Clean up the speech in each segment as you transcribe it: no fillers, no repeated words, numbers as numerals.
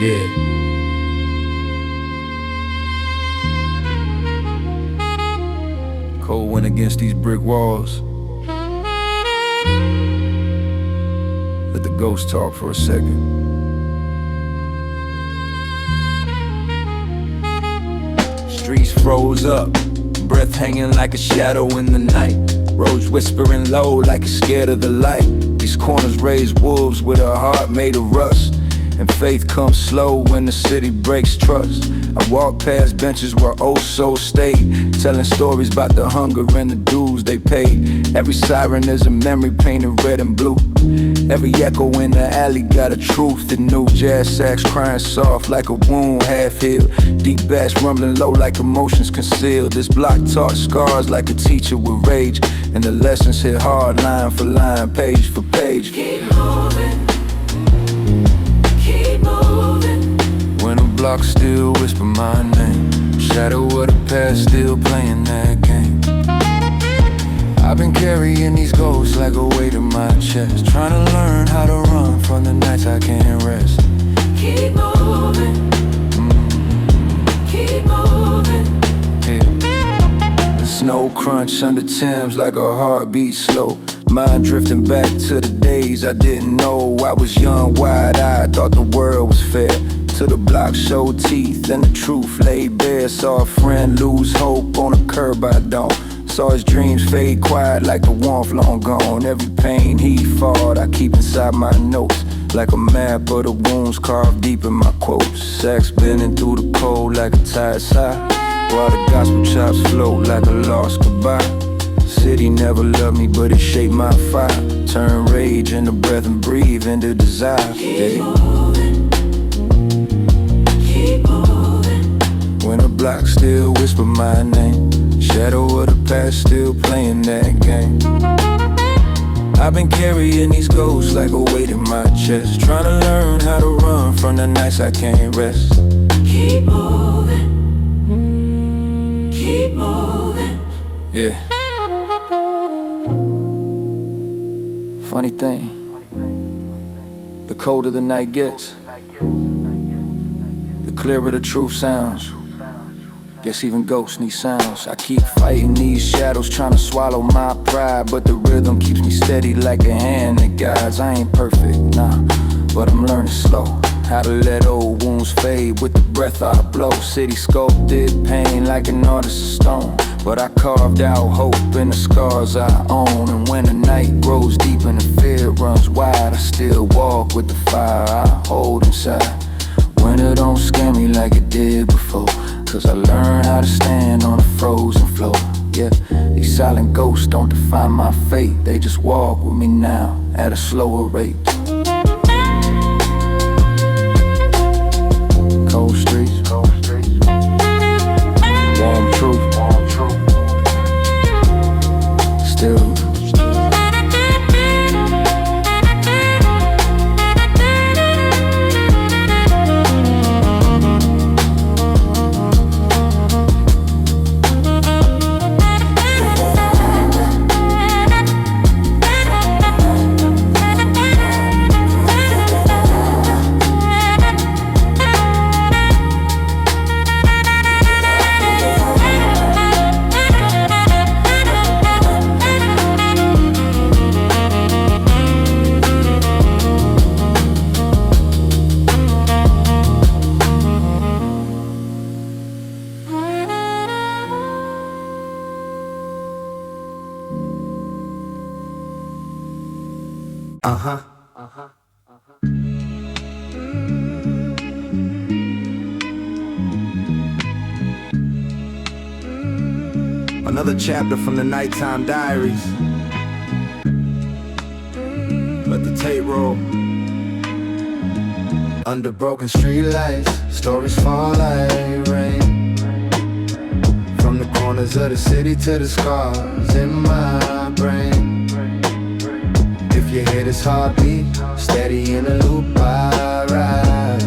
Yeah. Cold wind against these brick walls. Let the ghost talk for a second. Streets froze up, breath hanging like a shadow in the night. Roads whispering low like you're scared of the light. These corners raise wolves with a heart made of rust. And faith comes slow when the city breaks trust. I walk past benches where old souls stayed, telling stories about the hunger and the dues they paid. Every siren is a memory painted red and blue. Every echo in the alley got a truth that knew. Jazz sax crying soft like a wound half healed. Deep bass rumbling low like emotions concealed. This block taught scars like a teacher with rage, and the lessons hit hard line for line, page for page. Keep moving. When a block still whisper my name, shadow of the past still playing that game. I've been carrying these ghosts like a weight in my chest, trying to learn how to run from the nights I can't rest. Keep moving. Keep moving. Yeah. The snow crunch under Thames like a heartbeat slow. Mind drifting back to the days I didn't know. I was young, wide-eyed, thought the world was fair. Till the block showed teeth and the truth laid bare. Saw a friend lose hope on a curb I don't. Saw his dreams fade quiet like the warmth long gone. Every pain he fought I keep inside my notes, like a map of the wounds carved deep in my quotes. Sax bending through the cold like a tired sigh, while the gospel chops float like a lost goodbye. City never loved me, but it shaped my fire. Turn rage into breath and breathe into desire. Keep moving. Keep moving. When a block still whisper my name, shadow of the past still playing that game. I've been carrying these ghosts like a weight in my chest, trying to learn how to run from the nights I can't rest. Keep moving. Keep moving. Yeah. Funny thing, the colder the night gets, the clearer the truth sounds. Guess even ghosts need sounds. I keep fighting these shadows, trying to swallow my pride, but the rhythm keeps me steady like a hand that guides. I ain't perfect, nah, but I'm learning slow how to let old wounds fade with the breath I blow. City sculpted pain like an artist's stone, but I carved out hope in the scars I own. And when the night grows deep and the fear runs wide, I still walk with the fire I hold inside. Winter don't scare me like it did before, cause I learned how to stand on a frozen floor. Yeah, these silent ghosts don't define my fate, they just walk with me now at a slower rate. Cold streets, warm truth, still. Another chapter from the nighttime diaries. Let the tape roll. Under broken streetlights, stories fall like rain. From the corners of the city to the scars in my brain. If you hear this heartbeat, steady in a loop I ride,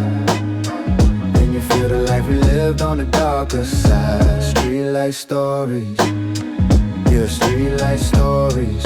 then you feel the life we lived on the darker side. Streetlight stories, yeah, streetlight stories.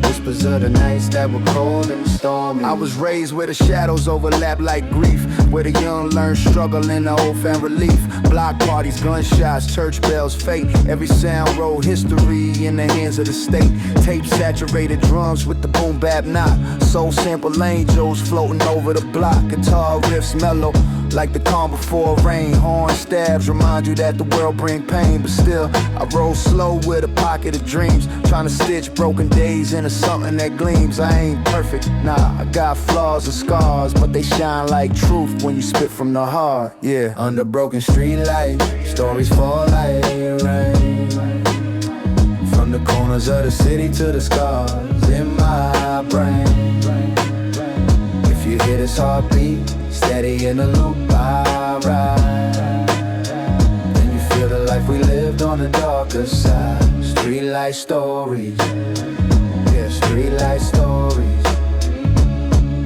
This whispers of the nights that were cold and stormy. I was raised where the shadows overlap like grief, where the young learn struggle and the old found relief. Block parties, gunshots, church bells, fate. Every sound wrote history in the hands of the state. Tape saturated drums with the boom bap knock. Soul sample angels floating over the block. Guitar riffs mellow like the calm before rain. Horn stabs remind you that the world bring pain, but still I roll slow with a pocket of dreams, trying to stitch broken days into something that gleams. I ain't perfect, nah, I got flaws and scars, but they shine like truth when you spit from the heart. Yeah, under broken streetlight, stories fall like rain, from the corners of the city to the scars in my brain. If you hear this heartbeat steady in the loop, I ride. Then you feel the life we lived on the darker side. Streetlight stories, yeah, streetlight stories.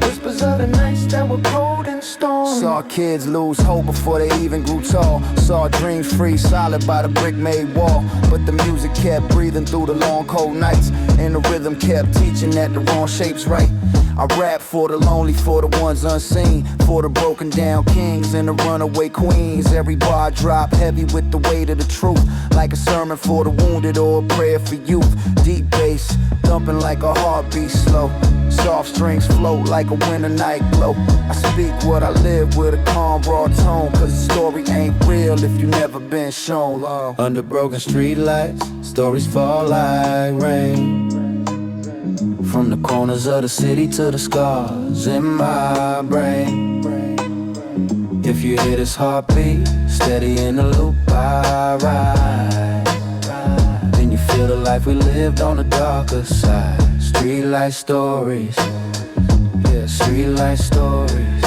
Whispers of the nights that were cold and stormy. Saw kids lose hope before they even grew tall. Saw dreams freeze solid by the brick-made wall. But the music kept breathing through the long cold nights, and the rhythm kept teaching that the wrong shape's right. I rap for the lonely, for the ones unseen, for the broken down kings and the runaway queens. Every bar drop heavy with the weight of the truth, like a sermon for the wounded or a prayer for youth. Deep bass, thumping like a heartbeat slow. Soft strings float like a winter night glow. I speak what I live with a calm, broad tone, cause the story ain't real if you never been shown. Under broken streetlights, stories fall like rain, from the corners of the city to the scars in my brain. If you hear this heartbeat steady in the loop, I ride. Then you feel the life we lived on the darker side. Streetlight stories, yeah, streetlight stories.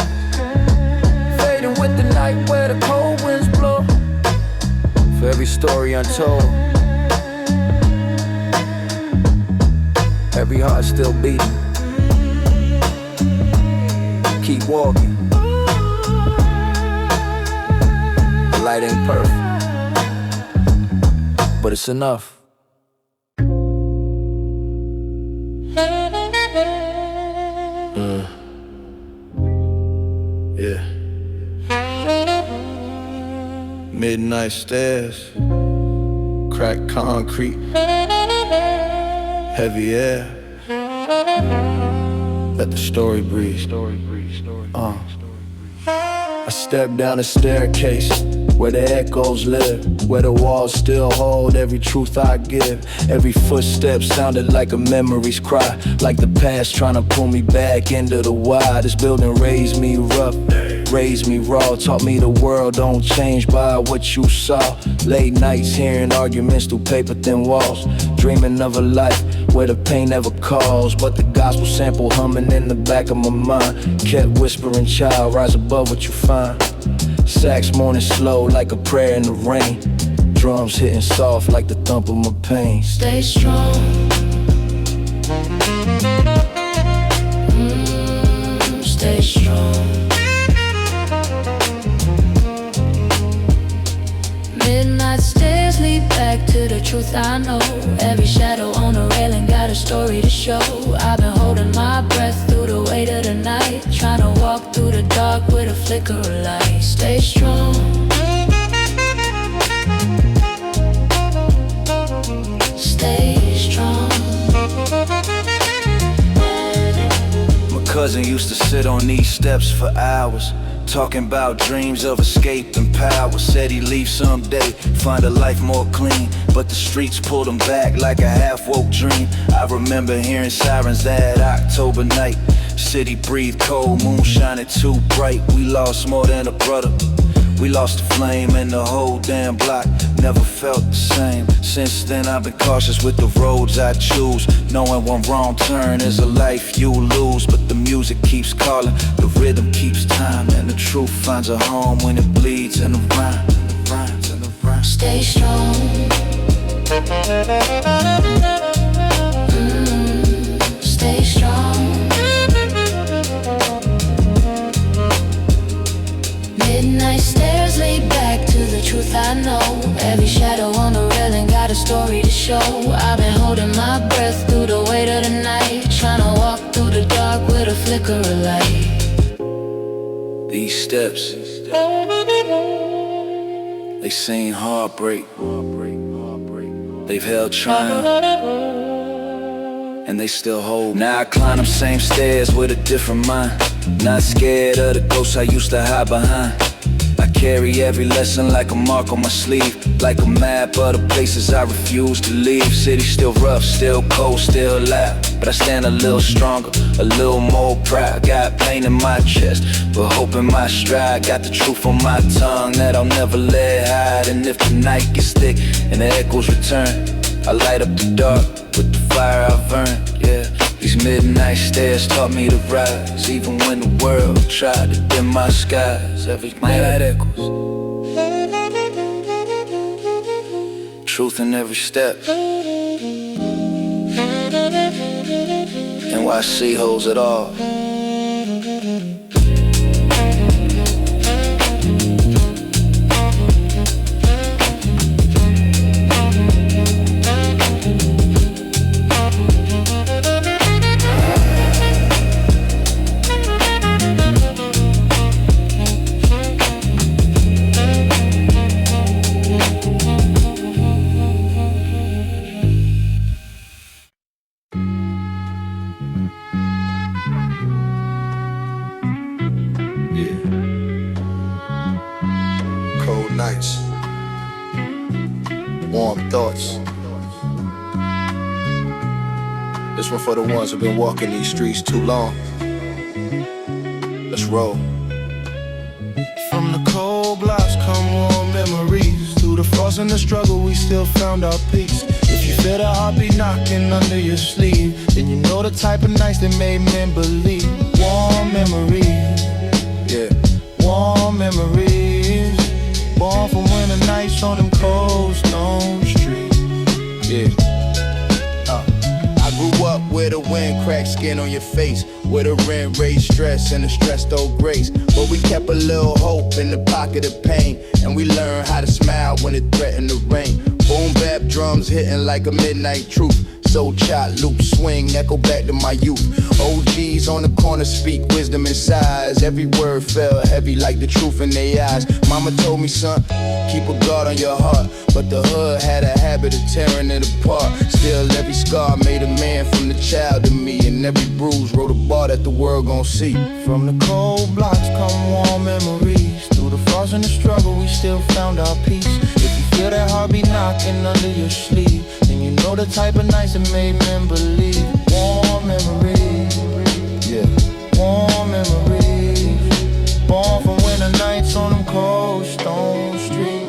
Fading with the night where the cold winds blow. For every story untold, every heart still beating. Keep walking. The light ain't perfect, but it's enough. Yeah. Midnight stairs, cracked concrete, heavy air. Let the story breathe. I step down the staircase where the echoes live, where the walls still hold every truth I give. Every footstep sounded like a memory's cry, like the past trying to pull me back into the why. This building raised me rough, raised me raw, taught me the world don't change by what you saw. Late nights hearing arguments through paper thin walls, dreaming of a life where the pain never calls, but the gospel sample humming in the back of my mind kept whispering, child, rise above what you find. Sax moaning slow like a prayer in the rain, drums hitting soft like the thump of my pain. Stay strong. Stay strong. Midnight stairs lead back to the truth I know. Every shadow on the railing got a story to show. I've been holding my breath through the weight of the night, trying to walk through the dark with a flicker of light. Stay strong. Stay strong. My cousin used to sit on these steps for hours, talking about dreams of escape and power. Said he'd leave someday, find a life more clean, but the streets pulled him back like a half-woke dream. I remember hearing sirens that October night. City breathed cold, moon shining too bright. We lost more than a brother, we lost the flame, and the whole damn block never felt the same. Since then I've been cautious with the roads I choose, knowing one wrong turn is a life you lose. But the music keeps calling, the rhythm keeps time, and the truth finds a home when it bleeds in the rhyme, and the rhymes, and the rhymes. Stay strong. Stay strong. Midnight stairs lead back to the truth I know. Every shadow on the railing got a story to show. I've been holding my breath through the weight of the night, the flicker of light. These steps, they seen heartbreak. They've held triumph, and they still hold. Now I climb them same stairs with a different mind. Not scared of the ghosts I used to hide behind. I carry every lesson like a mark on my sleeve, like a map of the places I refuse to leave. City still rough, still cold, still loud, but I stand a little stronger, a little more proud. Got pain in my chest, but hope in my stride. Got the truth on my tongue that I'll never let hide. And if the night gets thick and the echoes return, I light up the dark with the fire I've earned, yeah. These midnight stairs taught me to rise, even when the world tried to dim my skies. Every midnight echoes, truth in every step. NYC holds it all. This one for the ones who've been walking these streets too long. Let's roll. From the cold blocks come warm memories. Through the frost and the struggle we still found our peace. If you feel the heartbeat knocking under your sleeve, then you know the type of nights that made men believe. Warm memories, Yeah. warm memories. Born from winter nights on them cold stone streets. Yeah. I grew up with a wind cracked skin on your face, with a rent raised stress and a stressed old grace. But we kept a little hope in the pocket of pain, and we learned how to smile when it threatened to rain. Boom bap drums hitting like a midnight truth. Soul chop, loop, swing, echo back to my youth. OGs on the corner speak wisdom and size. Every word fell heavy like the truth in their eyes. Mama told me, son, keep a guard on your heart. But the hood had a habit of tearing it apart. Still, every scar made a man from the child to me, and every bruise wrote a bar that the world gon' see. From the cold blocks come warm memories. Through the frost and the struggle we still found our peace. If you feel that heartbeat knocking under your sleeve, then you know the type of nights that made men believe. Warm memories, Yeah. warm memories. Born from winter nights on them cold stone streets.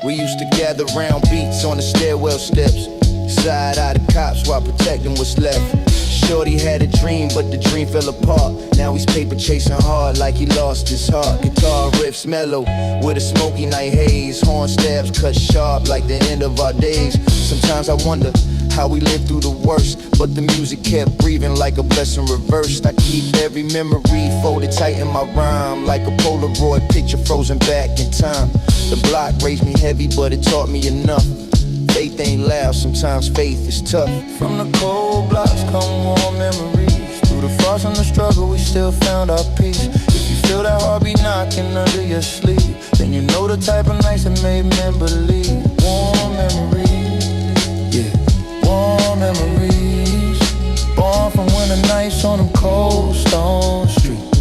We used to gather round beats on the stairwell steps, side eye the cops while protecting what's left. Shorty had a dream, but the dream fell apart. Now he's paper chasing hard like he lost his heart. Guitar riffs mellow with a smoky night haze. Horn stabs cut sharp like the end of our days. Sometimes I wonder how we lived through the worst, but the music kept breathing like a blessing reversed. I keep every memory folded tight in my rhyme, like a Polaroid picture frozen back in time. The block raised me heavy, but it taught me enough. Faith ain't loud, sometimes faith is tough. From the cold blocks come warm memories. Through the frost and the struggle we still found our peace. If you feel that heartbeat knocking under your sleeve, then you know the type of nights that made men believe. Warm memories, Yeah. warm memories. Born from winter nights on them cold stone streets.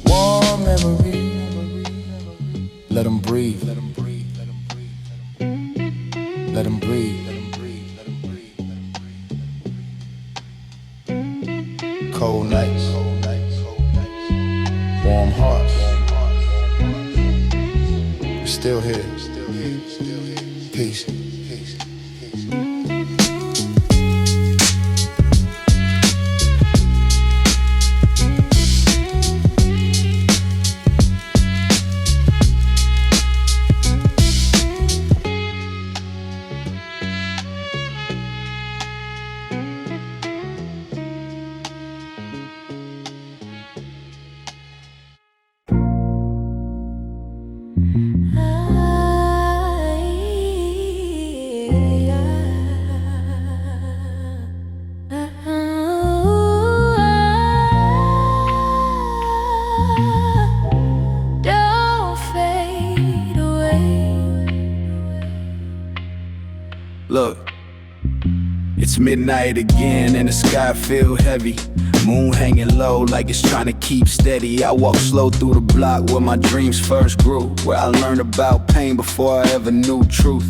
Warm memories. Let them breathe. Let them breathe. Cold nights, warm hearts. We're still here. Peace. Look, it's midnight again and the sky feel heavy. Moon hanging low like it's trying to keep steady. I walk slow through the block where my dreams first grew, where I learned about pain before I ever knew truth.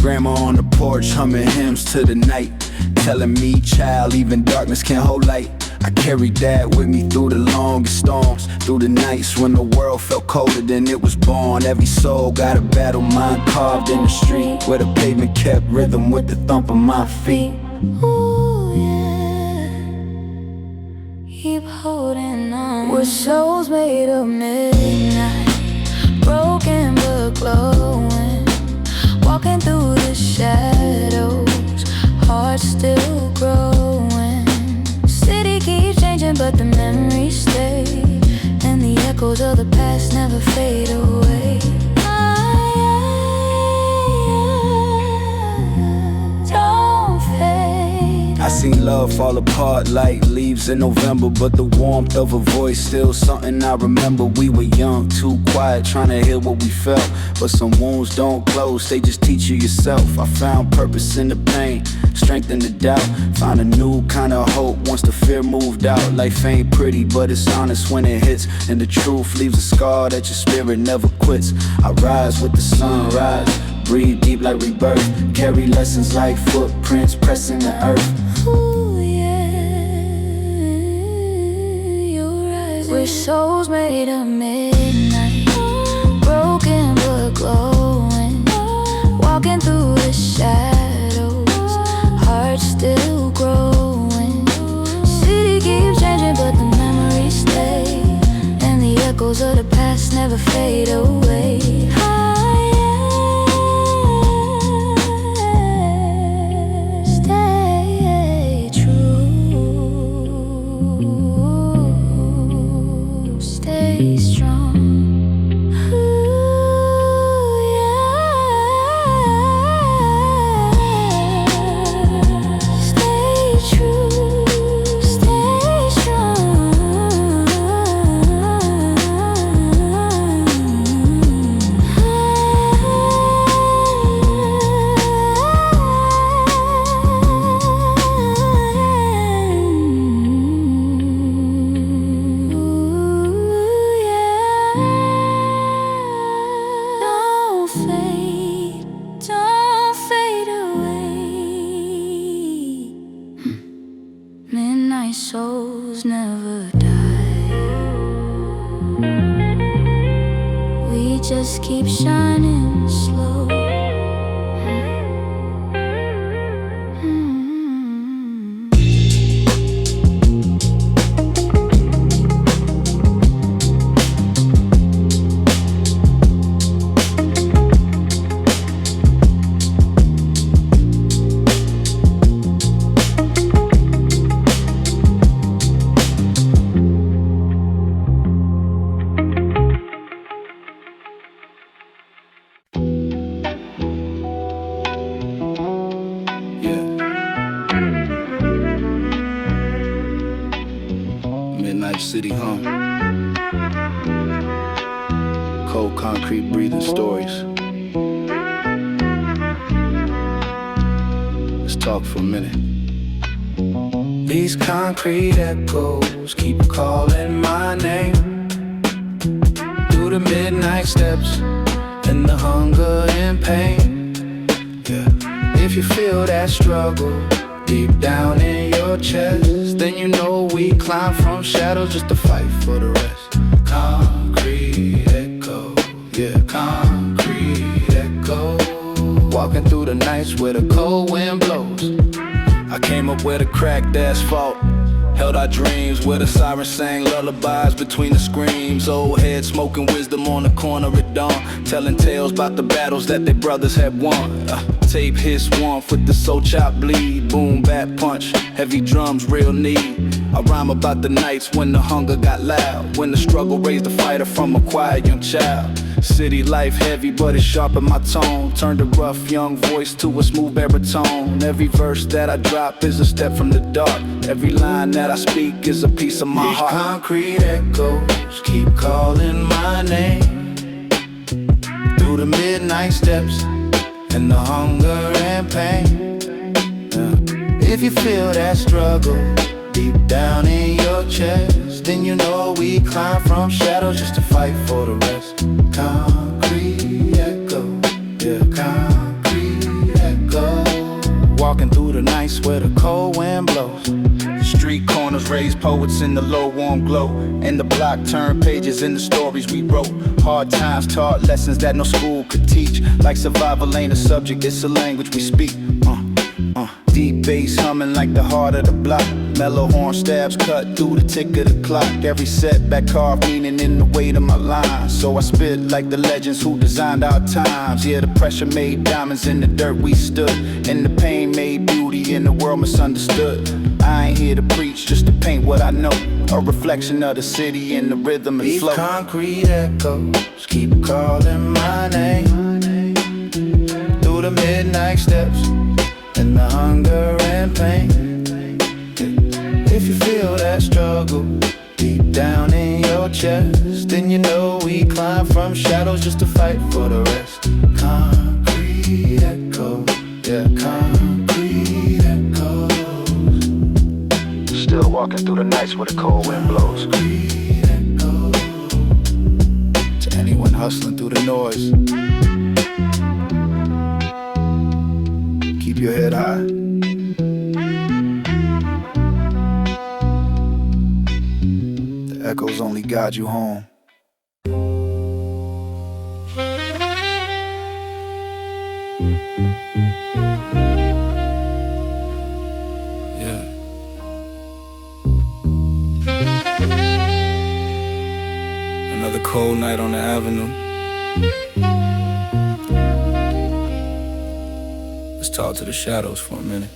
Grandma on the porch humming hymns to the night, telling me, child, even darkness can hold light. I carried that with me through the longest storms, through the nights when the world felt colder than it was born. Every soul got a battle mind carved in the street, where the pavement kept rhythm with the thump of my feet. Ooh, yeah. Keep holding on. We're souls made of midnight, broken but glowing, walking through the shadows, hearts still growing. City keeps changing but the memories stay, and the echoes of the past never fade away. Don't fade. I seen love fall apart like leaves in November, but the warmth of a voice still something I remember. We were young, too quiet, trying to hear what we felt, but some wounds don't close, they just teach you yourself. I found purpose in the pain, strength in the doubt, found a new kind of hope once the fear moved out. Life ain't pretty, but it's honest when it hits, and the truth leaves a scar that your spirit never quits. I rise with the sunrise, breathe deep like rebirth, carry lessons like footprints pressing the earth. Ooh, yeah, you're right. We're souls made of midnight, broken but glowing, walking through the shadows, hearts still growing. City keeps changing but the memories stay, and the echoes of the past never fade away. Stay true, stay strong. Midnight souls never die. We just keep shining slow. City hum, cold concrete breathing stories. Let's talk for a minute. These concrete echoes keep calling my name through the midnight steps and the hunger and pain. Yeah, if you feel that struggle deep down in your chest, then you know we climb from shadows just to fight for the rest. Concrete echo, yeah, concrete echo. Walking through the nights where the cold wind blows. I came up where the cracked asphalt held our dreams, where the sirens sang lullabies between the screams. Old heads smoking wisdom on the corner at dawn, telling tales about the battles that their brothers had won. Tape hits warmth with the soul chop bleed, boom bat punch, heavy drums real need. I rhyme about the nights when the hunger got loud, when the struggle raised a fighter from a quiet young child. City life heavy but it sharpened my tone, turned a rough young voice to a smooth baritone. Every verse that I drop is a step from the dark, every line that I speak is a piece of my heart. These concrete echoes keep calling my name through the midnight steps and the hunger and pain. If you feel that struggle deep down in your chest, then you know we climb from shadows just to fight for the rest. Concrete echo, yeah, concrete echo. Walking through the nights where the cold wind blows. Street corners raise poets in the low warm glow, and the block turned pages in the stories we wrote. Hard times taught lessons that no school could teach. Like survival ain't a subject, it's a language we speak. Deep bass humming like the heart of the block. Mellow horn stabs cut through the tick of the clock. Every setback carved meaning in the weight of my lines. So I spit like the legends who designed our times. Yeah, the pressure made diamonds in the dirt we stood, and the pain made beauty in the world misunderstood. I ain't here to preach, just to paint what I know. A reflection of the city in the rhythm and flow. These concrete echoes keep calling my name through the midnight steps and the hunger and pain. If you feel that struggle deep down in your chest, then you know we climb from shadows just to fight for the rest. Concrete echo, yeah, concrete echoes. Still walking through the nights where the cold wind blows. Concrete echoes. To anyone hustling through the noise, keep your head high. The echoes only guide you home. Yeah. Another cold night on the avenue. Let's talk to the shadows for a minute.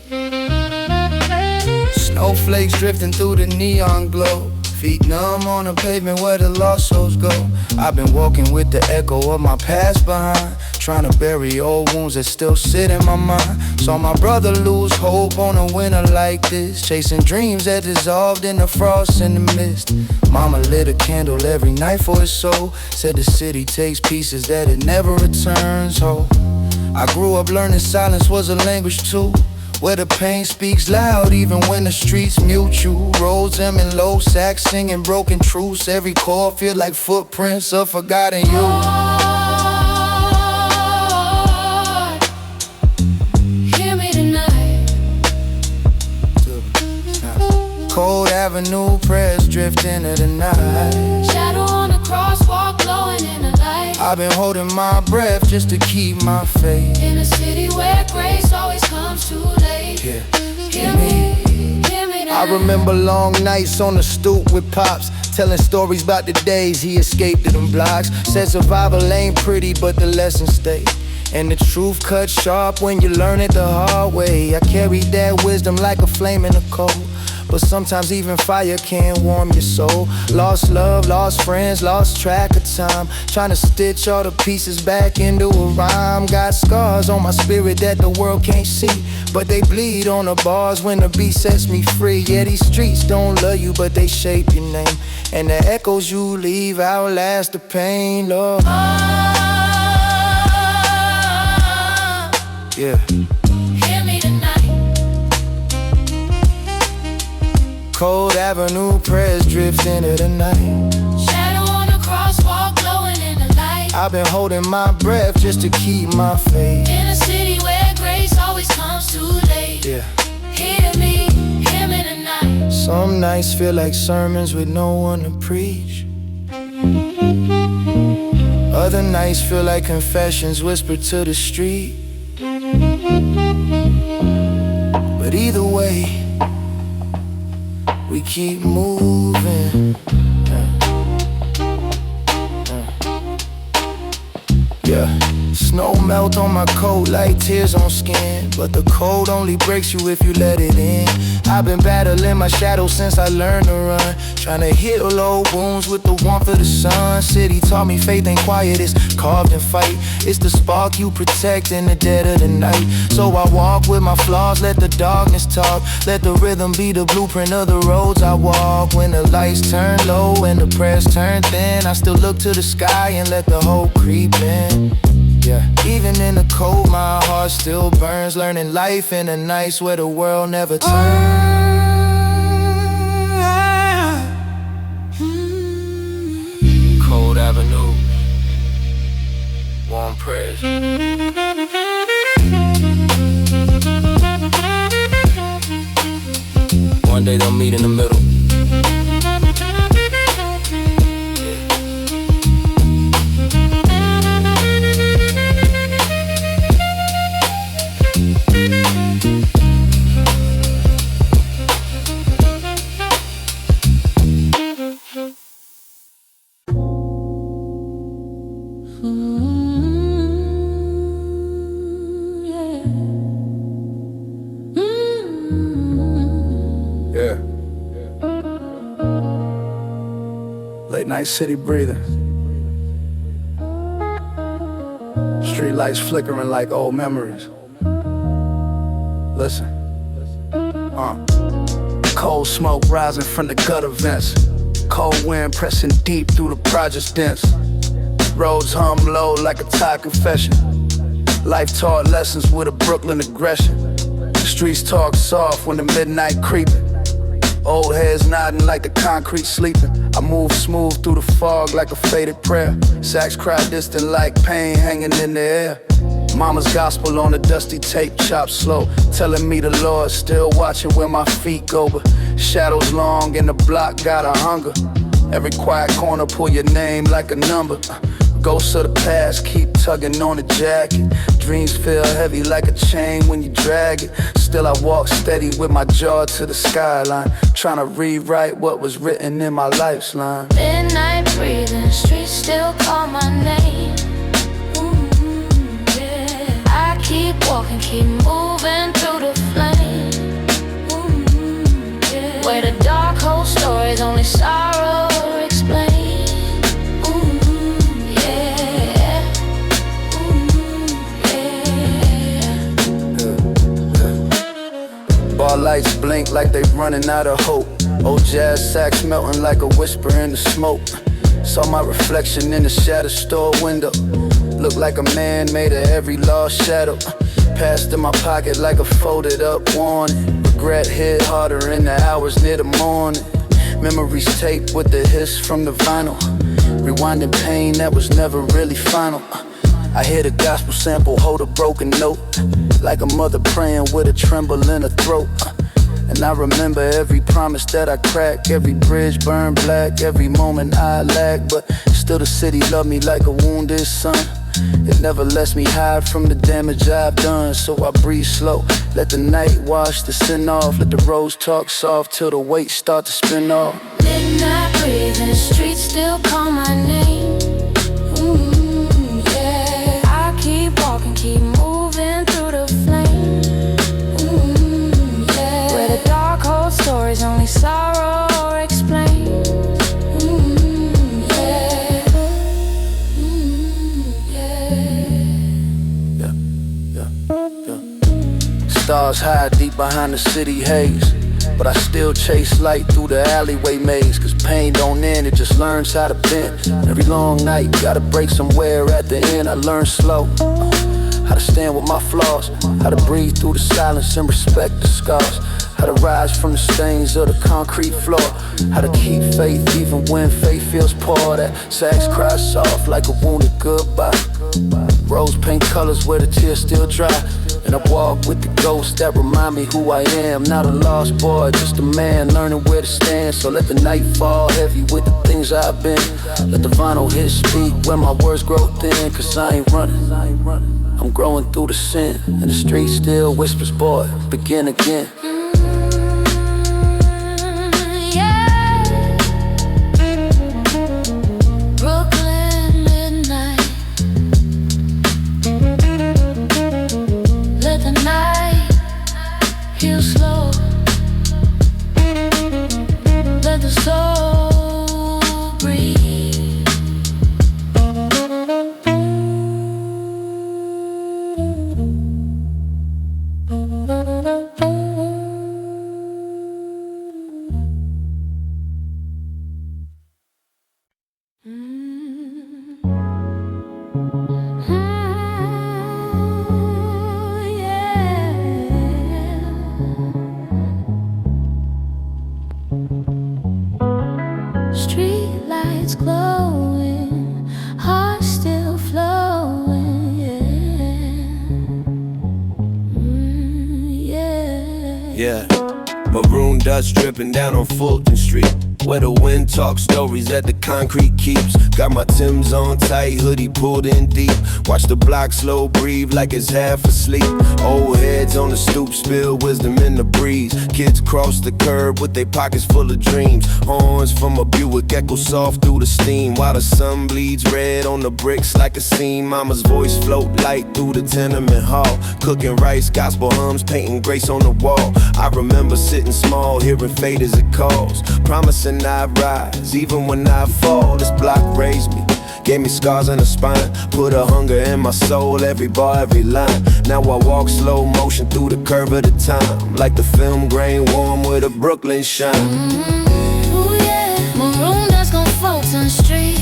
Snowflakes drifting through the neon glow. Feet numb on the pavement where the lost souls go. I've been walking with the echo of my past behind, trying to bury old wounds that still sit in my mind. Saw my brother lose hope on a winter like this, chasing dreams that dissolved in the frost and the mist. Mama lit a candle every night for his soul. Said the city takes pieces that it never returns whole. I grew up learning silence was a language too, where the pain speaks loud even when the streets mute you. Roads them in low sax singing broken truths. Every chord feel like footprints of forgotten you. Hear me tonight. Cold Avenue prayers drift into the night. Shadow on the crosswalk glowing in the light. I've been holding my breath just to keep my faith. In a city where grace always comes too late. Yeah. Hear me tonight. I remember long nights on the stoop with Pops, telling stories about the days he escaped to them blocks. Said survival ain't pretty, but the lessons stay. And the truth cuts sharp when you learn it the hard way. I carried that wisdom like a flame in the cold, but sometimes even fire can't warm your soul. Lost love, lost friends, lost track of time, trying to stitch all the pieces back into a rhyme. Got scars on my spirit that the world can't see, but they bleed on the bars when the beat sets me free. Yeah, these streets don't love you, but they shape your name, and the echoes you leave outlast the pain, Lord. Yeah. Hear me tonight. Cold Avenue prayers drift into the night. Shadow on the crosswalk glowing in the light. I've been holding my breath just to keep my faith. In a city where grace always comes too late. Yeah. Hear me tonight. Some nights feel like sermons with no one to preach. Other nights feel like confessions whispered to the street. But either way, we keep moving. Yeah. Snow melt on my coat like tears on skin, but the cold only breaks you if you let it in. I've been battling my shadow since I learned to run, trying to heal old wounds with the warmth of the sun. City taught me faith ain't quiet, it's carved in fight. It's the spark you protect in the dead of the night. So I walk with my flaws, let the darkness talk. Let the rhythm be the blueprint of the roads I walk. When the lights turn low and the prayers turn thin, I still look to the sky and let the hope creep in. Yeah. Even in the cold, my heart still burns. Learning life in the nights where the world never turns. Cold Avenue, warm prayers. One day they'll meet in the middle. Late night city breathing. Streetlights flickering like old memories. Listen. Cold smoke rising from the gutter vents. Cold wind pressing deep through the project's dense. Roads hum low like a tired confession. Life taught lessons with a Brooklyn aggression. The streets talk soft when the midnight creeping. Old heads nodding like the concrete sleeping. I move smooth through the fog like a faded prayer. Sax cry distant like pain hanging in the air. Mama's gospel on a dusty tape, chopped slow, telling me the Lord's still watching where my feet go. But shadows long and the block got a hunger. Every quiet corner pull your name like a number. Ghosts of the past keep tugging on the jacket. Dreams feel heavy like a chain when you drag it. Still I walk steady with my jaw to the skyline, trying to rewrite what was written in my life's line. Midnight breathing, streets still call my name. Yeah. I keep walking, keep moving through the flame. Yeah. Where the dark hold stories only sorrow explain. Bar lights blink like they running out of hope. Old jazz sax melting like a whisper in the smoke. Saw my reflection in the shattered store window. Looked like a man made of every lost shadow. Passed in my pocket like a folded up warning. Regret hit harder in the hours near the morning. Memories taped with the hiss from the vinyl. Rewinding pain that was never really final. I hear the gospel sample hold a broken note, like a mother praying with a tremble in her throat. And I remember every promise that I cracked, every bridge burned black, every moment I lagged. But still the city loved me like a wounded son. It never lets me hide from the damage I've done. So I breathe slow, let the night wash the sin off. Let the roads talk soft till the weight start to spin off. Midnight breathing, streets still call my name. Keep walking, keep moving through the flame. Yeah. Where the dark hold stories only sorrow explain. Yeah. Yeah. Stars hide deep behind the city haze, but I still chase light through the alleyway maze. Cause pain don't end, it just learns how to bend. Every long night, gotta break somewhere at the end. I learn slow, how to stand with my flaws, how to breathe through the silence and respect the scars, how to rise from the stains of the concrete floor, how to keep faith even when faith feels poor. That sax cries soft like a wounded goodbye. Rose paint colors where the tears still dry. And I walk with the ghosts that remind me who I am. Not a lost boy, just a man learning where to stand. So let the night fall heavy with the things I've been. Let the vinyl hit speak when my words grow thin. Cause I ain't running, I'm growing through the sin. And the street still whispers, boy, begin again. Yeah, Maroon dust dripping down on Fulton Street, where the wind talks stories that the concrete keeps. Got my Timbs on tight, hoodie pulled in deep. Watch the block slow breathe like it's half asleep. Old heads on the stoop spill wisdom in the breeze. Kids cross the curb with their pockets full of dreams. Horns from a Buick echo soft through the steam, while the sun bleeds red on the bricks like a seam. Mama's voice float light through the tenement hall, cooking rice, gospel hums, painting grace on the wall. I remember sitting small, hearing fate as it calls, promising I rise, even when I fall. This block raised me, gave me scars in the spine, put a hunger in my soul, every bar, every line. Now I walk slow motion through the curve of the time, like the film grain warm with a Brooklyn shine. Ooh yeah, Maroon Dust on Fulton Street,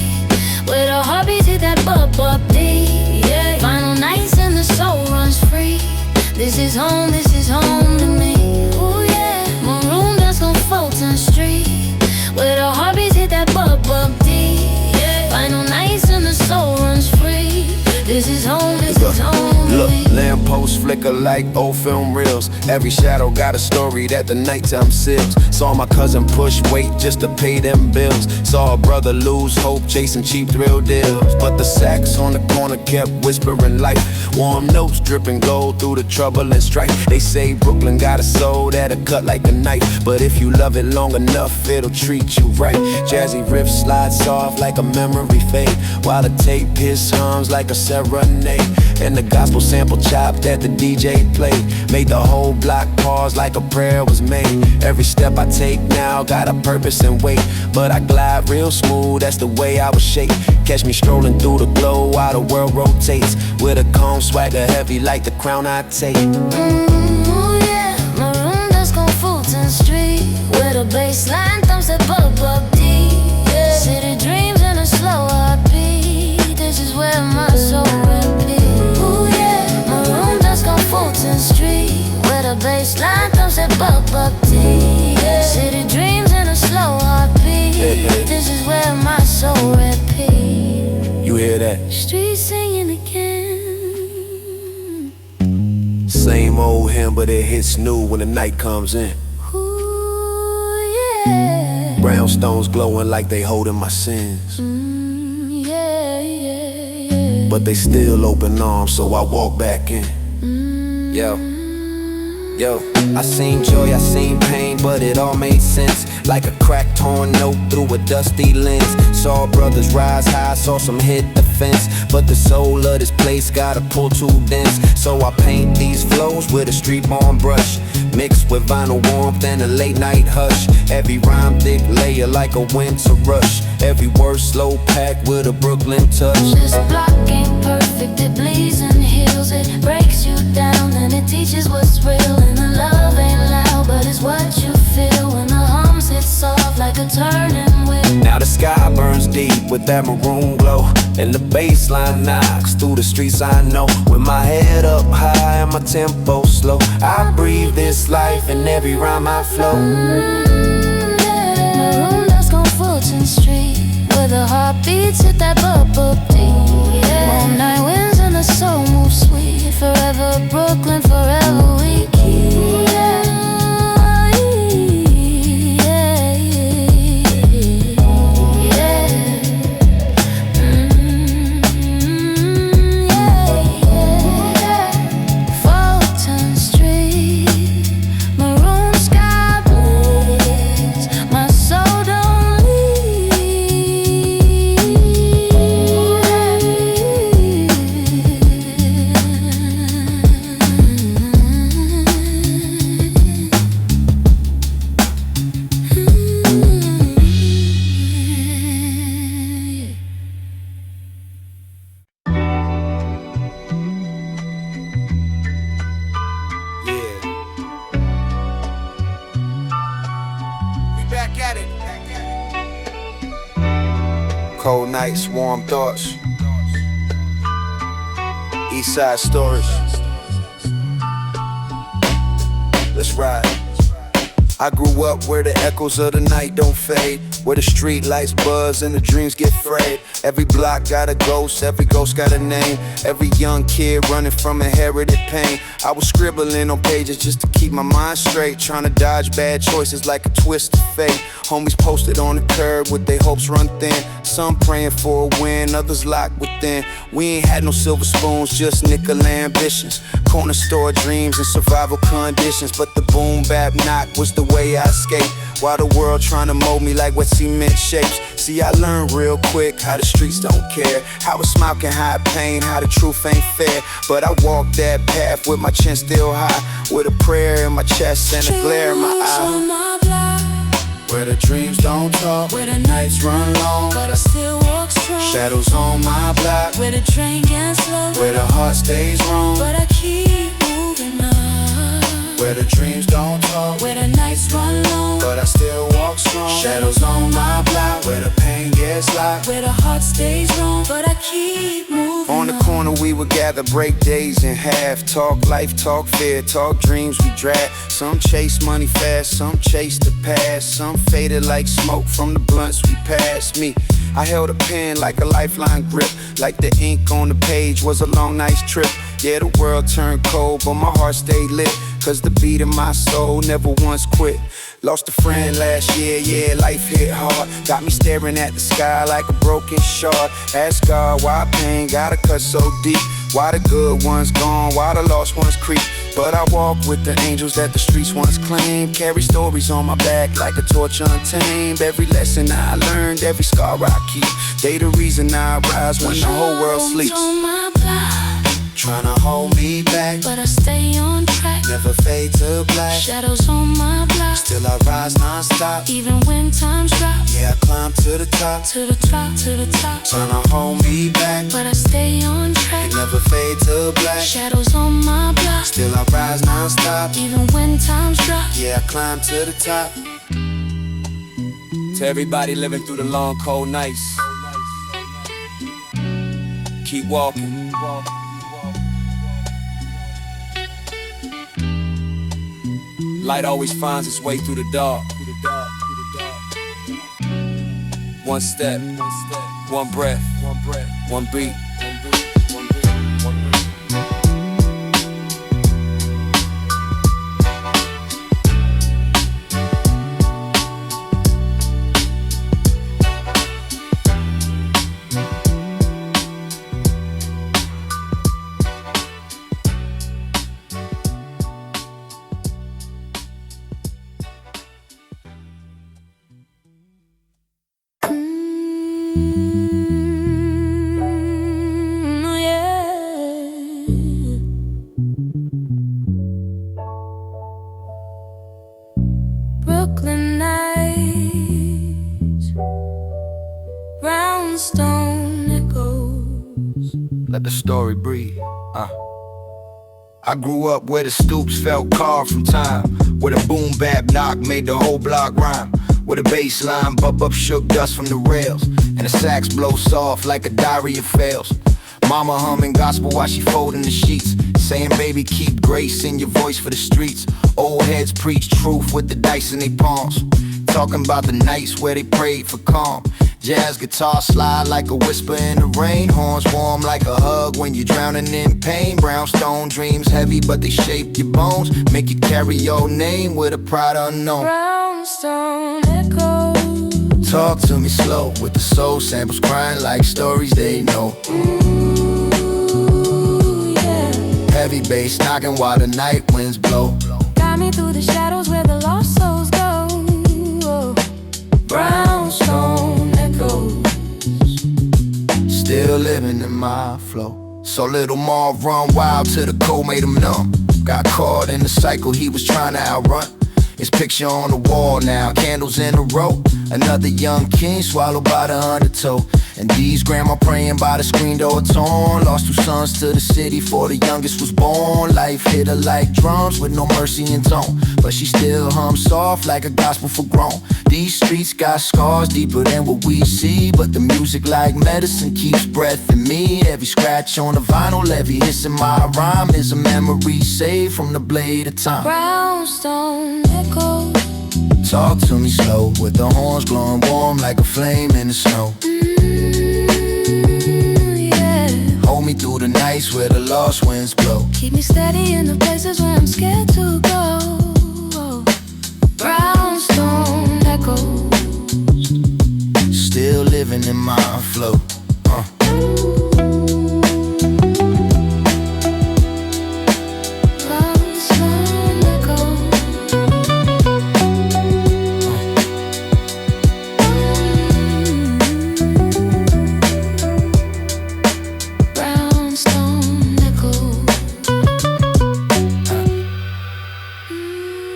where the heartbeats hit that bub deep. Yeah, final nights and the soul runs free. This is home to me. Ooh yeah, Maroon Dust on Fulton Street, where the heartbeats hit that bub deep. Yeah, final nights and the soul runs free. This is home to Look, me. lampposts flicker like old film reels. Every shadow got a story that the nighttime seals. Saw my cousin push weight just to pay them bills. Saw a brother lose hope chasing cheap thrill deals. But the sax on the corner kept whispering life. Warm notes dripping gold through the trouble and strife. They say Brooklyn got a soul that'll cut like a knife, but if you love it long enough, it'll treat you right. Jazzy riffs slide soft like a memory fade, while the tape hiss hums like a serenade. And the gospel sample chop that the DJ played made the whole block pause like a prayer was made. Every step I take now got a purpose and weight, but I glide real smooth, that's the way I was shaped. Catch me strolling through the glow while the world rotates, with a comb swagger heavy like the crown I take. Ooh yeah, Maroon Dust on Fulton Street, where the bassline thumps that bub deep. Yeah, city dreams in a slow heartbeat. This is where my soul repeats. Ooh yeah, Maroon Dust on Fulton Street, where the bassline thumps that bub deep. Yeah, city dreams in a slow heartbeat. This is where my soul repeats. You hear that? Street singing again. Same old hymn, but it hits new when the night comes in. Ooh yeah. Brownstones glowing like they holding my sins, Yeah. but they still open arms, so I walk back in. Yo, I seen joy, I seen pain, but it all made sense. Like a cracked torn note through a dusty lens. Saw brothers rise high, saw some hit the fence, but the soul of this place gotta pull too dense. So I paint these flows with a street-born brush, mixed with vinyl warmth and a late night hush. Every rhyme thick layer like a winter rush, every word slow packed with a Brooklyn touch. This block ain't perfect, it bleeds and heals. It breaks you down and it teaches what's real. And the love ain't loud, but it's what you feel when the hums hit soft like a turning wheel. Now the sky burns deep with that maroon glow, and the bass line knocks through the streets I know. With my head up high and my tempo slow, I breathe this life in every rhyme I flow. Maroon Dust on Fulton Street, where the heartbeats hit that bub deep. Yeah. All night winds and the soul moves sweet. Forever Brooklyn, forever we keep. Yeah. Cold nights, warm thoughts, East Side Stories. Let's ride. I grew up where the echoes of the night don't fade, where the street lights buzz and the dreams get frayed. Every block got a ghost, every ghost got a name. Every young kid running from inherited pain. I was scribbling on pages just to keep my mind straight, trying to dodge bad choices like a twist of fate. Homies posted on the curb with their hopes run thin. Some praying for a win, others locked within. We ain't had no silver spoons, just nickel ambitions. Corner store dreams and survival conditions. But the boom bap knock was the way I escaped, while the world trying to mold me like what cement shapes. See, I learned real quick how the streets don't care, how a smile can hide pain, how the truth ain't fair. But I walked that path with my chin still high, with a prayer in my chest and a glare in my eye. Where the dreams don't talk, where the nights run long, but I still walk strong. Shadows on my block, where the train gets slow, where the heart stays wrong, but I keep moving on. Where the dreams don't talk, where the nights run long, but I still walk strong. Shadows on my block, where the pain gets locked, where the heart stays wrong, but I keep moving on. The corner we would gather, break days in half. Talk life, talk fear, talk dreams we drag. Some chase money fast, some chase the past. Some faded like smoke from the blunts we passed. Me, I held a pen like a lifeline grip, like the ink on the page was a long night's trip. Yeah, the world turned cold, but my heart stayed lit, cause the beat in my soul never once quit. Lost a friend last year, yeah, life hit hard. Got me staring at the sky like a broken shard. Ask God why pain gotta cut so deep. Why the good ones gone, why the lost ones creep. But I walk with the angels that the streets once claimed. Carry stories on my back like a torch untamed. Every lesson I learned, every scar I keep, they the reason I rise when the whole world sleeps. Tryna hold me back, but I stay on track. Never fade to black. Shadows on my block, still I rise non-stop. Even when times drop, yeah, I climb to the top. To the top, to the top. Tryna hold me back, but I stay on track. Never fade to black. Shadows on my block, still I rise non-stop. Even when times drop, yeah, I climb to the top. To everybody living through the long cold nights, keep walking. Light always finds its way through the dark. One step, one breath, one beat. Brooklyn nights, Brownstone Echoes. Let the story breathe. I grew up where the stoops felt carved from time, where the boom bap knock made the whole block rhyme, where the bass line bump up shook dust from the rails, and the sax blow soft like a diary of fails. Mama humming gospel while she folding the sheets, saying baby keep grace in your voice for the streets. Old heads preach truth with the dice in their palms, talking about the nights where they prayed for calm. Jazz guitar slide like a whisper in the rain, horns warm like a hug when you're drowning in pain. Brownstone dreams heavy but they shape your bones, make you carry your name with a pride unknown. Brownstone Echoes. Talk to me slow with the soul samples crying like stories they know. Ooh, yeah. Heavy bass knocking while the night winds blow. Got me through the shadows where the lost souls go. Brownstone Echoes. Still living in my flow. So little Marv run wild till the cold made him numb. Got caught in the cycle he was trying to outrun. His picture on the wall now, candles in a row. Another young king swallowed by the undertow. And D's grandma praying by the screen door torn. Lost 2 sons to the city before the youngest was born. Life hit her like drums with no mercy in tone, but she still hums soft like a gospel for grown. These streets got scars deeper than what we see, but the music like medicine keeps breath in me. Every scratch on the vinyl, every hiss in my rhyme is a memory saved from the blade of time. Brownstone Echoes. talk to me slow, with the horns glowing warm like a flame in the snow. Hold me through the nights where the lost winds blow. Keep me steady in the places where I'm scared to go. Brownstone Echoes, still living in my flow. Brownstone Echoes. Brownstone Echoes.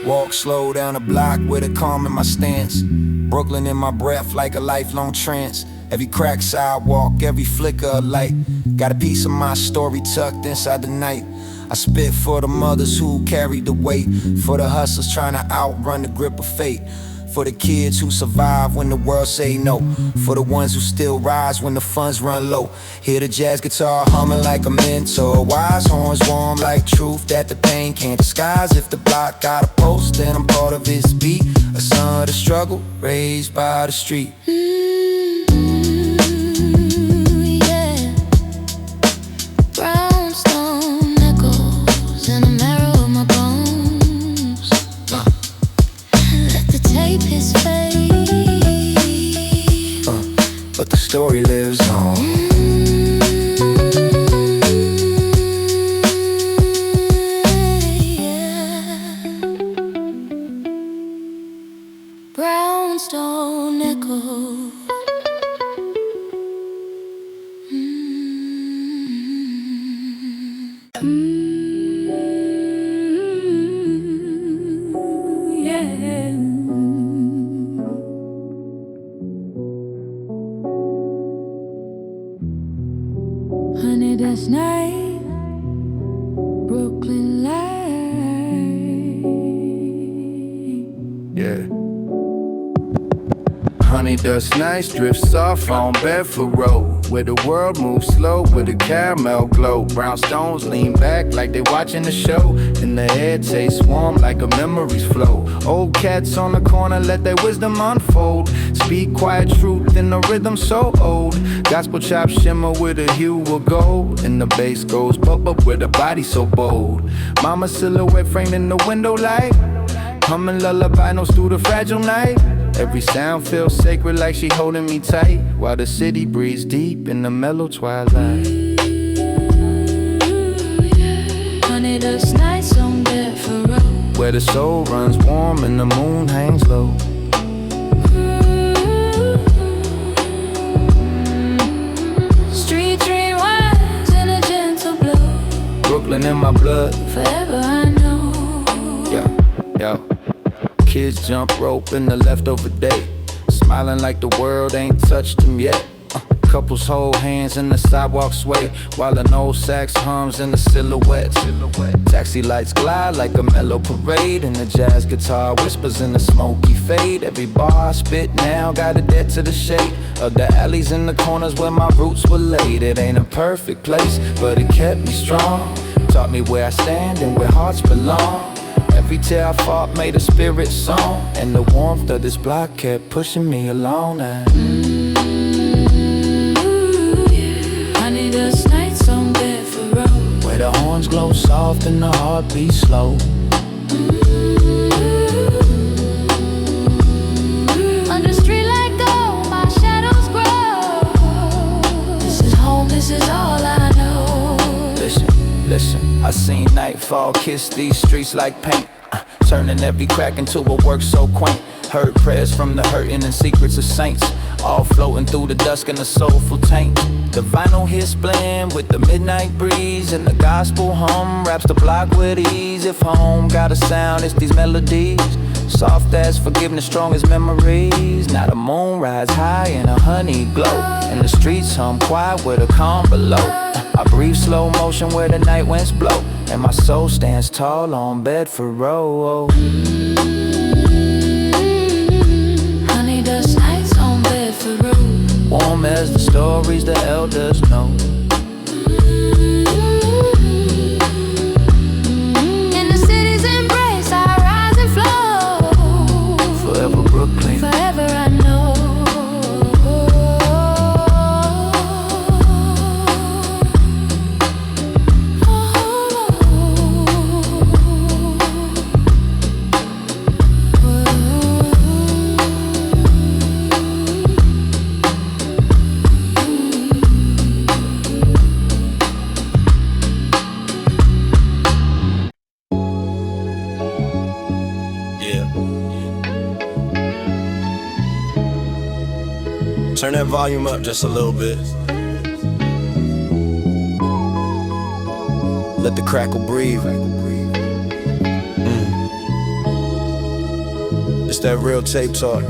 Walk slow down the block with a calm in my stance. Brooklyn in my breath like a lifelong trance. Every crack sidewalk, every flicker of light. Got a piece of my story tucked inside the night. I spit for the mothers who carried the weight, for the hustlers trying to outrun the grip of fate, for the kids who survive when the world say no, for the ones who still rise when the funds run low. Hear the jazz guitar humming like a mentor, wise horns warm like truth that the pain can't disguise. If the block got a post, then I'm part of its beat, a son of the struggle raised by the street. Yeah. Brownstone echoes in the marrow of my bones. Let the tape his fade, But the story lives on. Brownstone Echoes. Honeydust night, Brooklyn light. Yeah. Honeydust nights drifts off on Bedford Road, where the world moves slow with a caramel glow. Brownstones lean back like they watching the show, and the air tastes warm like a memories flow. Old cats on the corner let their wisdom unfold, speak quiet truth in a rhythm so old. Gospel chops shimmer with a hue of gold, and the bass goes bump up with a body so bold. Mama silhouette framed in the window light, humming lullaby notes through the fragile night. Every sound feels sacred like she holding me tight, while the city breathes deep in the mellow twilight. Honeydust nights on Bedford Road, where the soul runs warm and the moon hangs low. Street dream winds in a gentle blow. Brooklyn in my blood, Forever I know. yeah, yeah. Kids jump rope in the leftover day, smiling like the world ain't touched them yet. Couples hold hands in the sidewalk sway, while an old sax hums in the silhouette. Taxi lights glide like a mellow parade, and the jazz guitar whispers in the smoky fade. Every bar I spit now got a debt to the shade of the alleys in the corners where my roots were laid. It ain't a perfect place, but it kept me strong, taught me where I stand and where hearts belong. Every tear I fought made a spirit song, and the warmth of this block kept pushing me along. Honeydust nights on Bedford Road, where the horns glow soft and the heart beats slow. Under streetlight go, my shadows grow. This is home, this is all I know. Listen, I seen nightfall kiss these streets like paint, turning every crack into a work so quaint. Heard prayers from the hurting and secrets of saints, all floating through the dusk in a soulful taint. The vinyl hits blend with the midnight breeze, and the gospel hum wraps the block with ease. If home got a sound, it's these melodies, soft as forgiveness, strong as memories. Now the moon rise high in a honey glow, and the streets hum quiet with a calm below. I breathe slow motion where the night winds blow, and my soul stands tall on Bedford Road. Honeydust nights on Bedford Road, Warm as the stories the elders know. In the city's embrace I rise and flow. Forever Turn that volume up just a little bit. Let the crackle breathe. It's that real tape talk.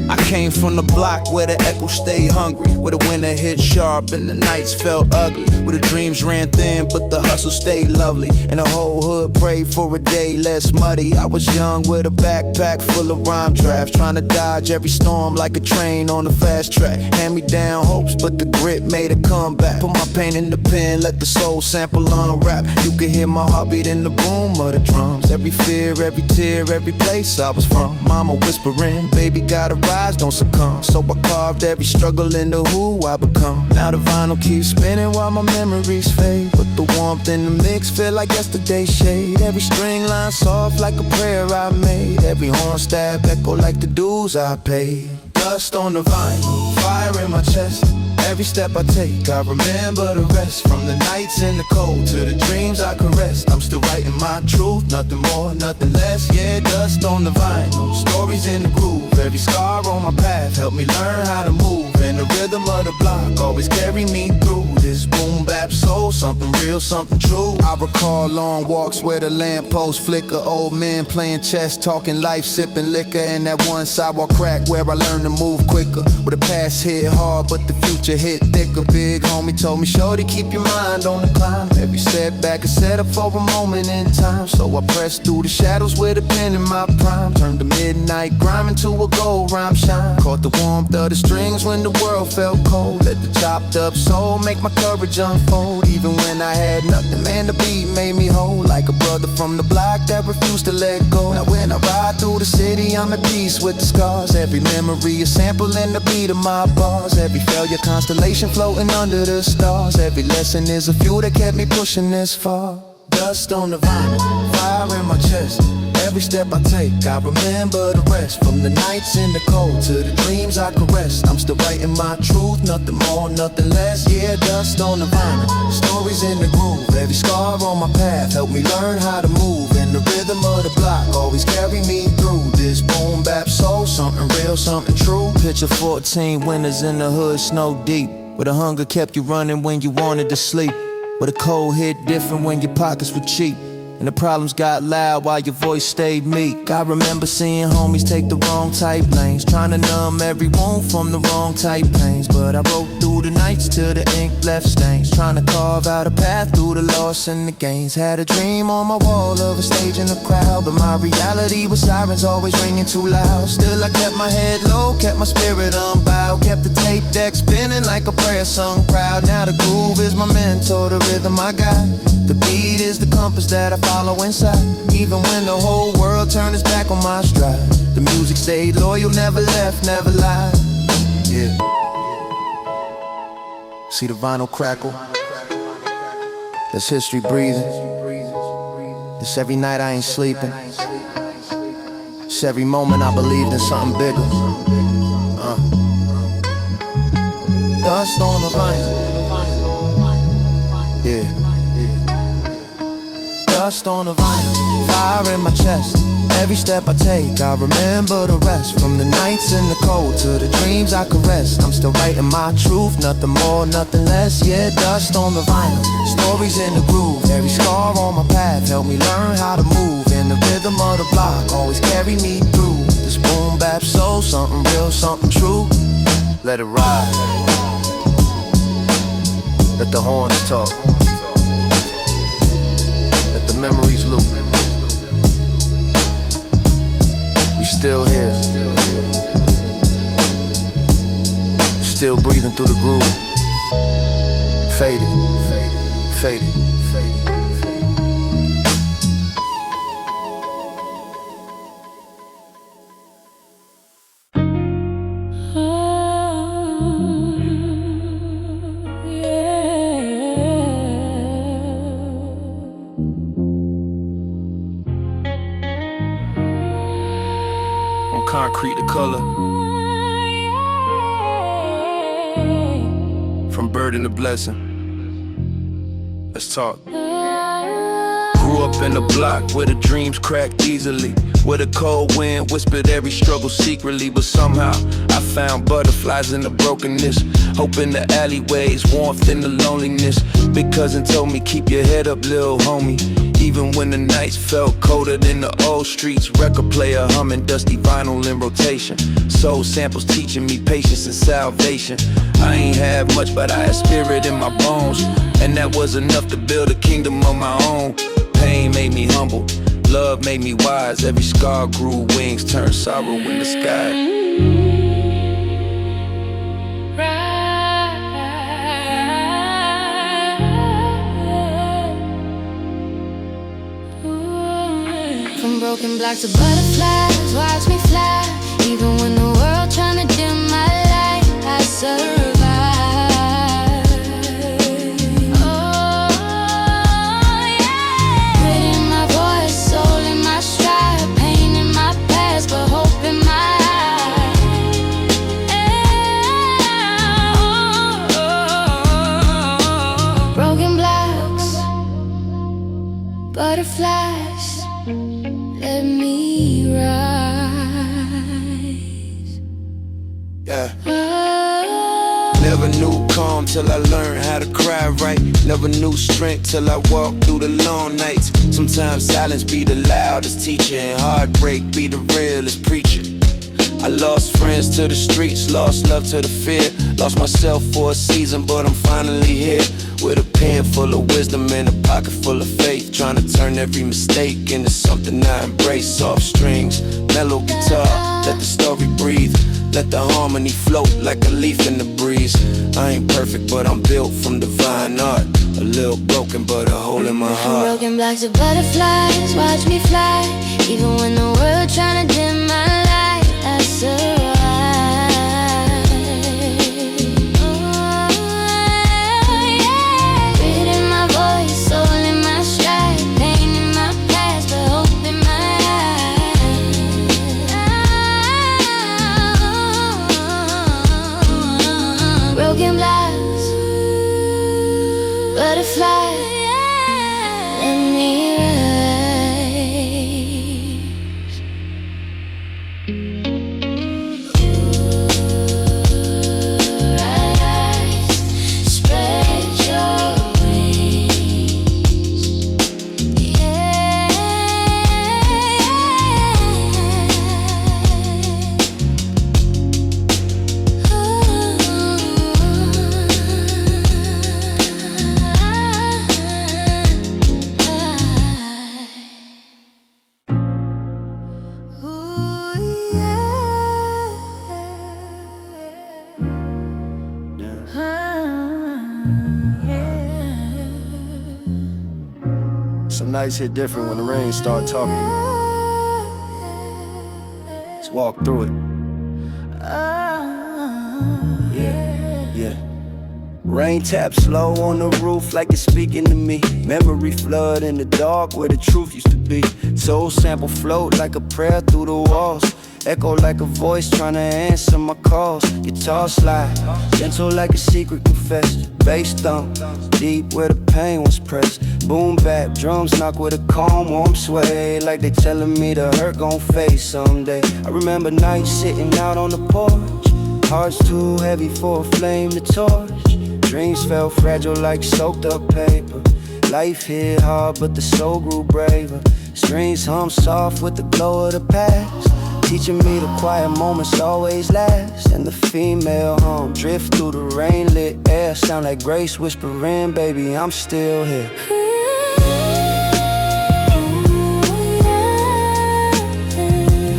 I came from the block where the echo stayed hungry, where the winter hit sharp and the nights felt ugly, where the dreams ran thin but the hustle stayed lovely, and the whole hood prayed for a day less muddy. I was young with a backpack full of rhyme drafts, trying to dodge every storm like a train on the fast track. Hand me down hopes but the grit made a comeback. Put my pain in the pen, let the soul sample unwrap. You could hear my heartbeat in the boom of the drums. Every fear, every tear, every place I was from. Mama whispering, baby gotta rise, don't succumb. So I carved every struggle into who I become. Now the vinyl keeps spinning while my memories fade, but the warmth in the mix feel like yesterday's shade. Every string line soft like a prayer I made. Every horn stab echo like the dues I paid. Dust on the vinyl, fire in my chest. Every step I take, I remember the rest. From the nights in the cold to the dreams I caress. I'm still writing my truth, nothing more, nothing less. Yeah, dust on the vinyl, stories in the groove. Every scar on my path helped me learn how to move. And the rhythm of the block always carry me through. This boom bap soul, something real, something true. I recall long walks where the lampposts flicker. Old men playing chess, talking life, sipping liquor. And that one sidewalk crack where I learned to move quicker. Where the past hit hard, but the future hit thicker. Big homie told me, shorty, keep your mind on the climb. Every setback is set up for a moment in time. So I pressed through the shadows with a pen in my prime. Turned the midnight grime into a gold rhyme shine. Caught the warmth of the strings when the world felt cold. Let the chopped up soul make my courage unfold. Even when I had nothing, man, the beat made me whole. Like a brother from the block that refused to let go. Now when I ride through the city, I'm at peace with the scars. Every memory is sampling the beat of my bars. Every failure constellation floating under the stars. Every lesson is a fuel that kept me pushing this far. Dust on the vinyl, fire in my chest. Every step I take, I remember the rest. From the nights in the cold to the dreams I caress. I'm still writing my truth, nothing more, nothing less. Yeah, dust on the vinyl, stories in the groove. Every scar on my path helped me learn how to move. And the rhythm of the block always carry me through. This boom bap soul, something real, something true. Picture 14 winters in the hood, snow deep, where the hunger kept you running when you wanted to sleep, where the cold hit different when your pockets were cheap, and the problems got loud while your voice stayed meek. I remember seeing homies take the wrong type lanes, trying to numb every wound from the wrong type pains. But I wrote through the nights till the ink left stains, trying to carve out a path through the loss and the gains. Had a dream on my wall of a stage in a crowd, but my reality was sirens always ringing too loud. Still I kept my head low, kept my spirit unbowed, kept the tape deck spinning like a prayer sung proud. Now the groove is my mentor, the rhythm I got. The beat is the compass that I follow inside. Even when the whole world turned its back on my stride, the music stayed loyal, never left, never lied. Yeah. See the vinyl crackle? That's history breathing. This every night I ain't sleeping. This every moment I believed in something bigger. Dust on the vinyl. Yeah. Dust on the vinyl, fire in my chest. Every step I take, I remember the rest. From the nights in the cold to the dreams I caress. I'm still writing my truth, nothing more, nothing less. Yeah, dust on the vinyl, stories in the groove. Every scar on my path helped me learn how to move. And the rhythm of the block always carry me through. This boom bap soul, something real, something true. Let it ride. Let the horns talk. Let the memories loop. We still here. Still breathing through the groove. Faded. Faded. Concrete the color. From burden to blessing. Let's talk. Grew Grew up in a block where the dreams cracked easily, where the cold wind whispered every struggle secretly. But somehow I found butterflies in the brokenness, hope in the alleyways, warmth in the loneliness. Big cousin told me keep your head up, little homie. Even when the nights felt colder than the old streets, record player humming dusty vinyl in rotation. Soul samples teaching me patience and salvation. I ain't had much, but I had spirit in my bones, and that was enough to build a kingdom of my own. Pain made me humble, love made me wise. Every scar grew wings, turned sorrow in the sky. From broken blocks to butterflies, watch me fly. Even when the world tryna dim my light, I survive. Butterflies, let me rise. Yeah. Never knew calm till I learned how to cry right. Never knew strength till I walked through the long nights. Sometimes silence be the loudest teacher, and heartbreak be the realest preacher. I lost friends to the streets, lost love to the fear. Lost myself for a season, but I'm finally here. With a pen full of wisdom and a pocket full of faith, trying to turn every mistake into something I embrace. Soft strings, mellow guitar, let the story breathe. Let the harmony float like a leaf in the breeze. I ain't perfect, but I'm built from divine art. A little broken, but a hole in my heart. Broken blocks of butterflies, watch me fly. Even when the world tryna dim my light, I survive. Some nights hit different when the rain start talking. Let's walk through it. Yeah. Rain tap slow on the roof like it's speaking to me. Memory flood in the dark where the truth used to be. Soul sample float like a prayer through the walls. Echo like a voice trying to answer my calls. Guitar slide, gentle like a secret confession. Bass thump, deep where the pain was pressed. Boom bap, drums knock with a calm warm sway. Like they telling me the hurt gon' fade someday. I remember nights sitting out on the porch. Hearts too heavy for a flame to torch. Dreams felt fragile like soaked up paper. Life hit hard but the soul grew braver. Strings hum soft with the glow of the past. Teaching me the quiet moments always last. And the female hum drift through the rain-lit air. Sound like grace whispering, baby, I'm still here.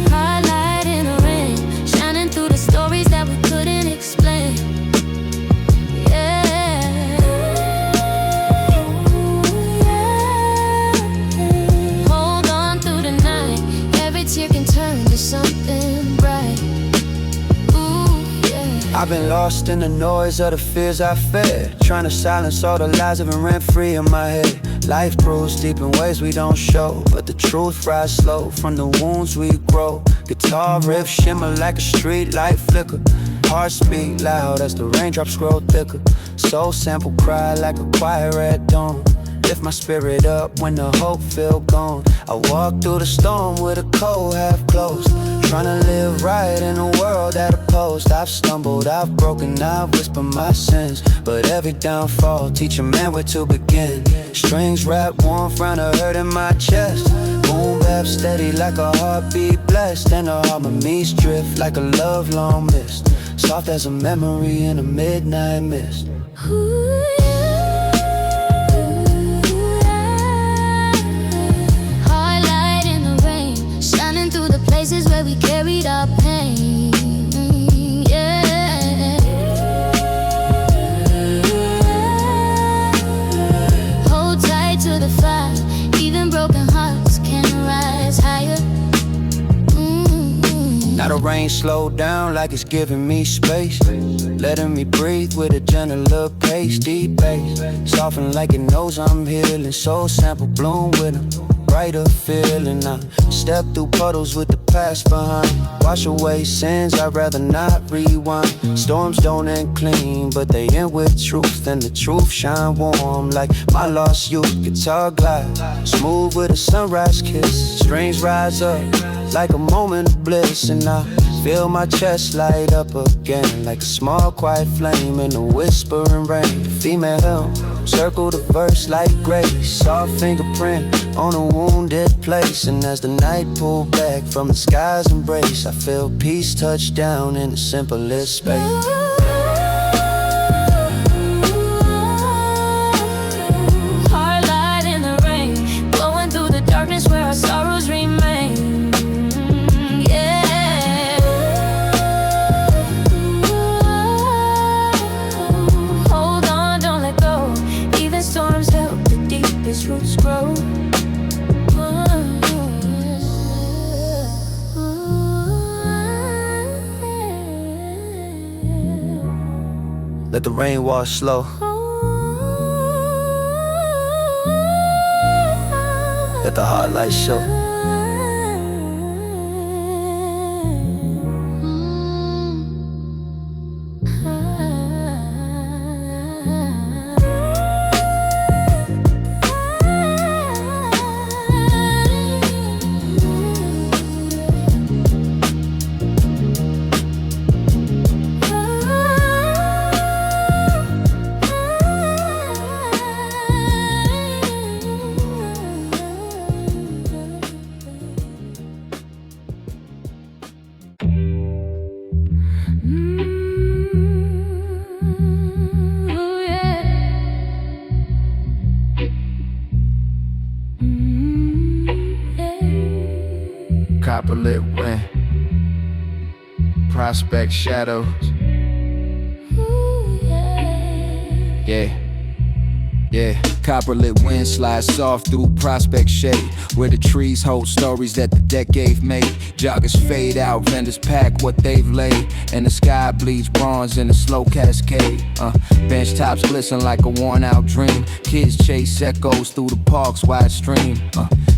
Heartlight in the rain, shining through the stories that we couldn't explain. Yeah. Hold on through the night. Every tear can turn to something bright. Ooh, yeah. I've been lost in the noise of the fears I fed, trying to silence all the lies that been rent-free in my head. Life grows deep in ways we don't show, but the truth rise slow from the wounds we grow. Guitar riffs shimmer like a streetlight flicker. Hearts speak loud as the raindrops grow thicker. Soul sample cry like a choir at dawn. lift my spirit up when the hope feel gone. I walk through the storm with a cold half closed, tryna live right in a world that opposed. I've stumbled, I've broken, I've whispered my sins, but every downfall teach a man where to begin. Strings wrapped warm from the hurt in my chest, boom bap steady like a heartbeat blessed, and the harmonies drift like a love long mist, soft as a memory in a midnight mist. Heartlight in the rain, shining through the places where we carried our pain. Yeah. Hold tight to the fire, even broken hearts can rise higher. Now the rain slowed down like it's giving me space, letting me breathe with a gentler pace. Deep bass, soften like it knows I'm healing. Soul sample bloom with a brighter feeling. I step through puddles with the past behind, wash away sins, I'd rather not rewind. Storms don't end clean, but they end with truth, and the truth shine warm like my lost youth. Guitar glide, smooth with a sunrise kiss. Strings rise up like a moment of bliss, and I feel my chest light up again like a small quiet flame in the whispering rain. Female helm, circle the verse like grace, soft fingerprint on a wounded place. And as the night pulled back from the sky's embrace, I feel peace touch down in the simplest space. Heartlight in the rain, blowing through the darkness where our sorrows remain. Roots grow. Let the rain wash slow, let the heartlight show. Copperlit wind, prospect shadows. Yeah, yeah. Copperlit wind slides soft through prospect shade, where the trees hold stories that the decade made. Joggers fade out, vendors pack what they've laid, and the sky bleeds bronze in a slow cascade. Bench tops glisten like a worn out dream. Kids chase echoes through the park's wide stream.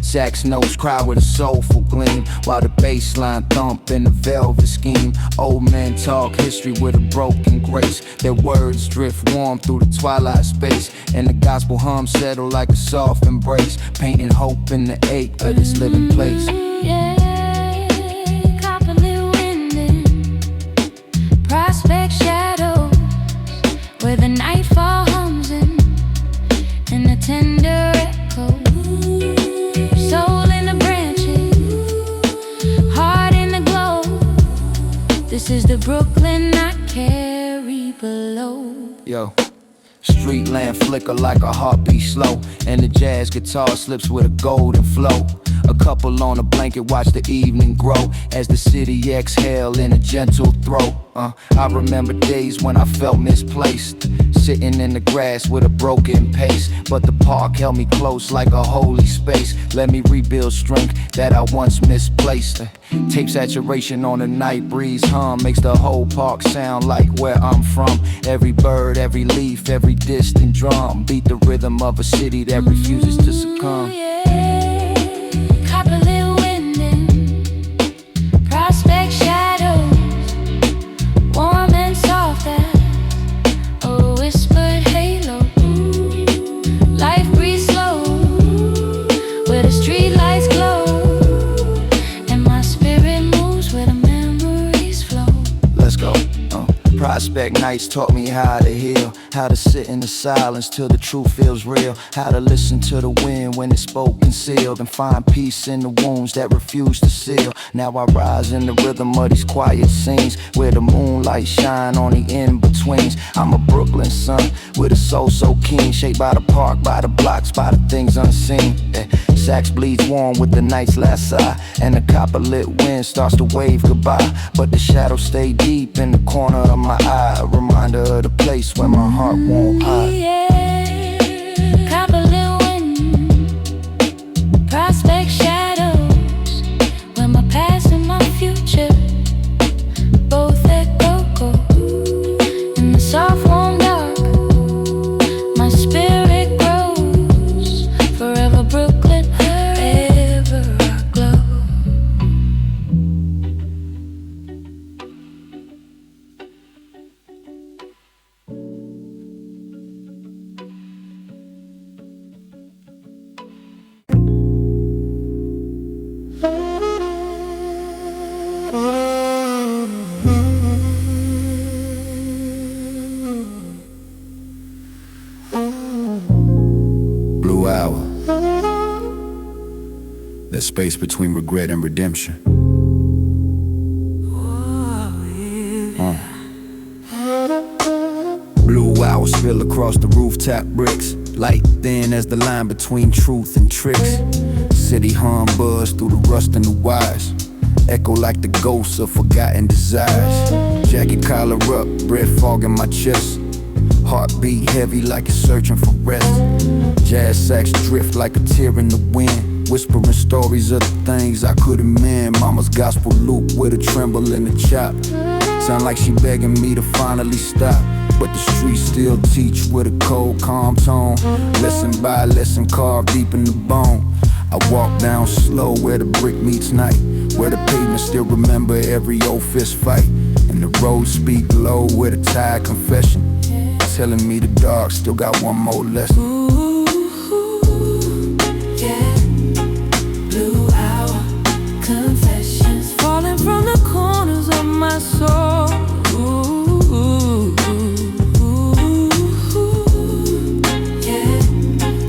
Sax notes cry with a soulful gleam, while the bass line thump in the velvet scheme. Old men talk history with a broken grace. Their words drift warm through the twilight space, and the gospel hum settle like a soft embrace, painting hope in the ache of this living place. Copperlit wind in prospect shadows, where the nightfall hums in the tender echo. Soul in the branches, heart in the glow. This is the Brooklyn I carry below. Yo. Street lamp flicker like a heartbeat slow, and the jazz guitar slips with a golden flow. A couple on a blanket watch the evening grow as the city exhale in a gentle throat. I remember days when I felt misplaced, sitting in the grass with a broken pace, but the park held me close like a holy space. Let me rebuild strength that I once misplaced. Tape saturation on a night breeze hum makes the whole park sound like where I'm from. Every bird, every leaf, every distant drum beat the rhythm of a city that refuses to succumb. Copperlit wind in prospect shadows, warm and soft as a whispered halo. Life breathes slow Prospect nights taught me how to heal, how to sit in the silence till the truth feels real, how to listen to the wind when it spoke concealed, and find peace in the wounds that refuse to seal. Now I rise in the rhythm of these quiet scenes where the moonlight shine on the in-betweens. I'm a Brooklyn son with a soul so keen, shaped by the park, by the blocks, by the things unseen. Sax bleeds warm with the night's last sigh, and the copperlit wind starts to wave goodbye. But the shadows stay deep in the corner of my eye, a reminder of the place where my heart won't hide. Yeah, copperlit wind, prospect shadows, where my past and my future both echo in the soft warm dark. My spirit grows forever Brooklyn, wherever I glow. Blue hour, that space between regret and redemption. Blue hour spill across the rooftop bricks, light thin as the line between truth and tricks. City hum buzz through the rust and the wires, echo like the ghosts of forgotten desires. Jacket collar up, breath fog in my chest, heartbeat heavy like it's searching for rest. Jazz sax drift like a tear in the wind, whispering stories of the things I couldn't mend. Mama's gospel loop with a tremble in the chop, sound like she begging me to finally stop. But the streets still teach with a cold, calm tone, lesson by lesson carved deep in the bone. I walk down slow where the brick meets night, where the pavement still remember every old fist fight, and the roads speak low with a tired confession, telling me the dark still got one more lesson. Ooh, yeah, blue hour confessions falling from the corners of my soul. Ooh, yeah,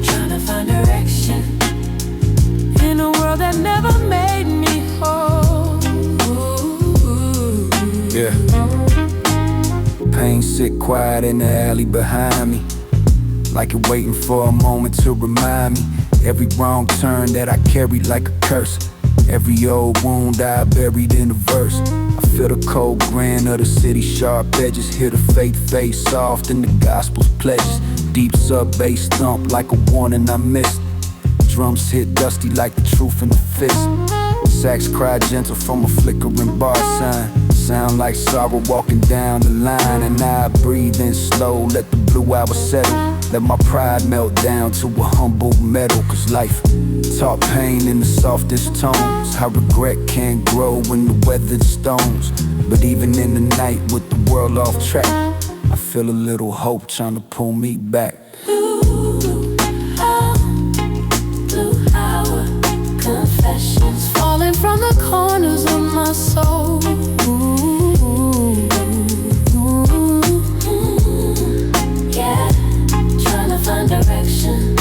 trying to find direction in a world that never made me whole. Yeah. Pain sit quiet in the alley behind me, like it waiting for a moment to remind me. Every wrong turn that I carried like a curse, every old wound I buried in a verse. I feel the cold grain of the city's sharp edges, hear the faith face soft in the gospel's pledges. Deep sub-bass thump like a warning I missed, drums hit dusty like the truth in the fist. Sax cry gentle from a flickering bar sign, sound like sorrow walking down the line. And I breathe in slow, let the blue hour settle, let my pride melt down to a humble metal. Cause life taught pain in the softest tones, how regret can't grow in the weathered stones. But even in the night with the world off track, I feel a little hope trying to pull me back. Blue hour confessions falling from the corners of my soul. Yeah, trying to find direction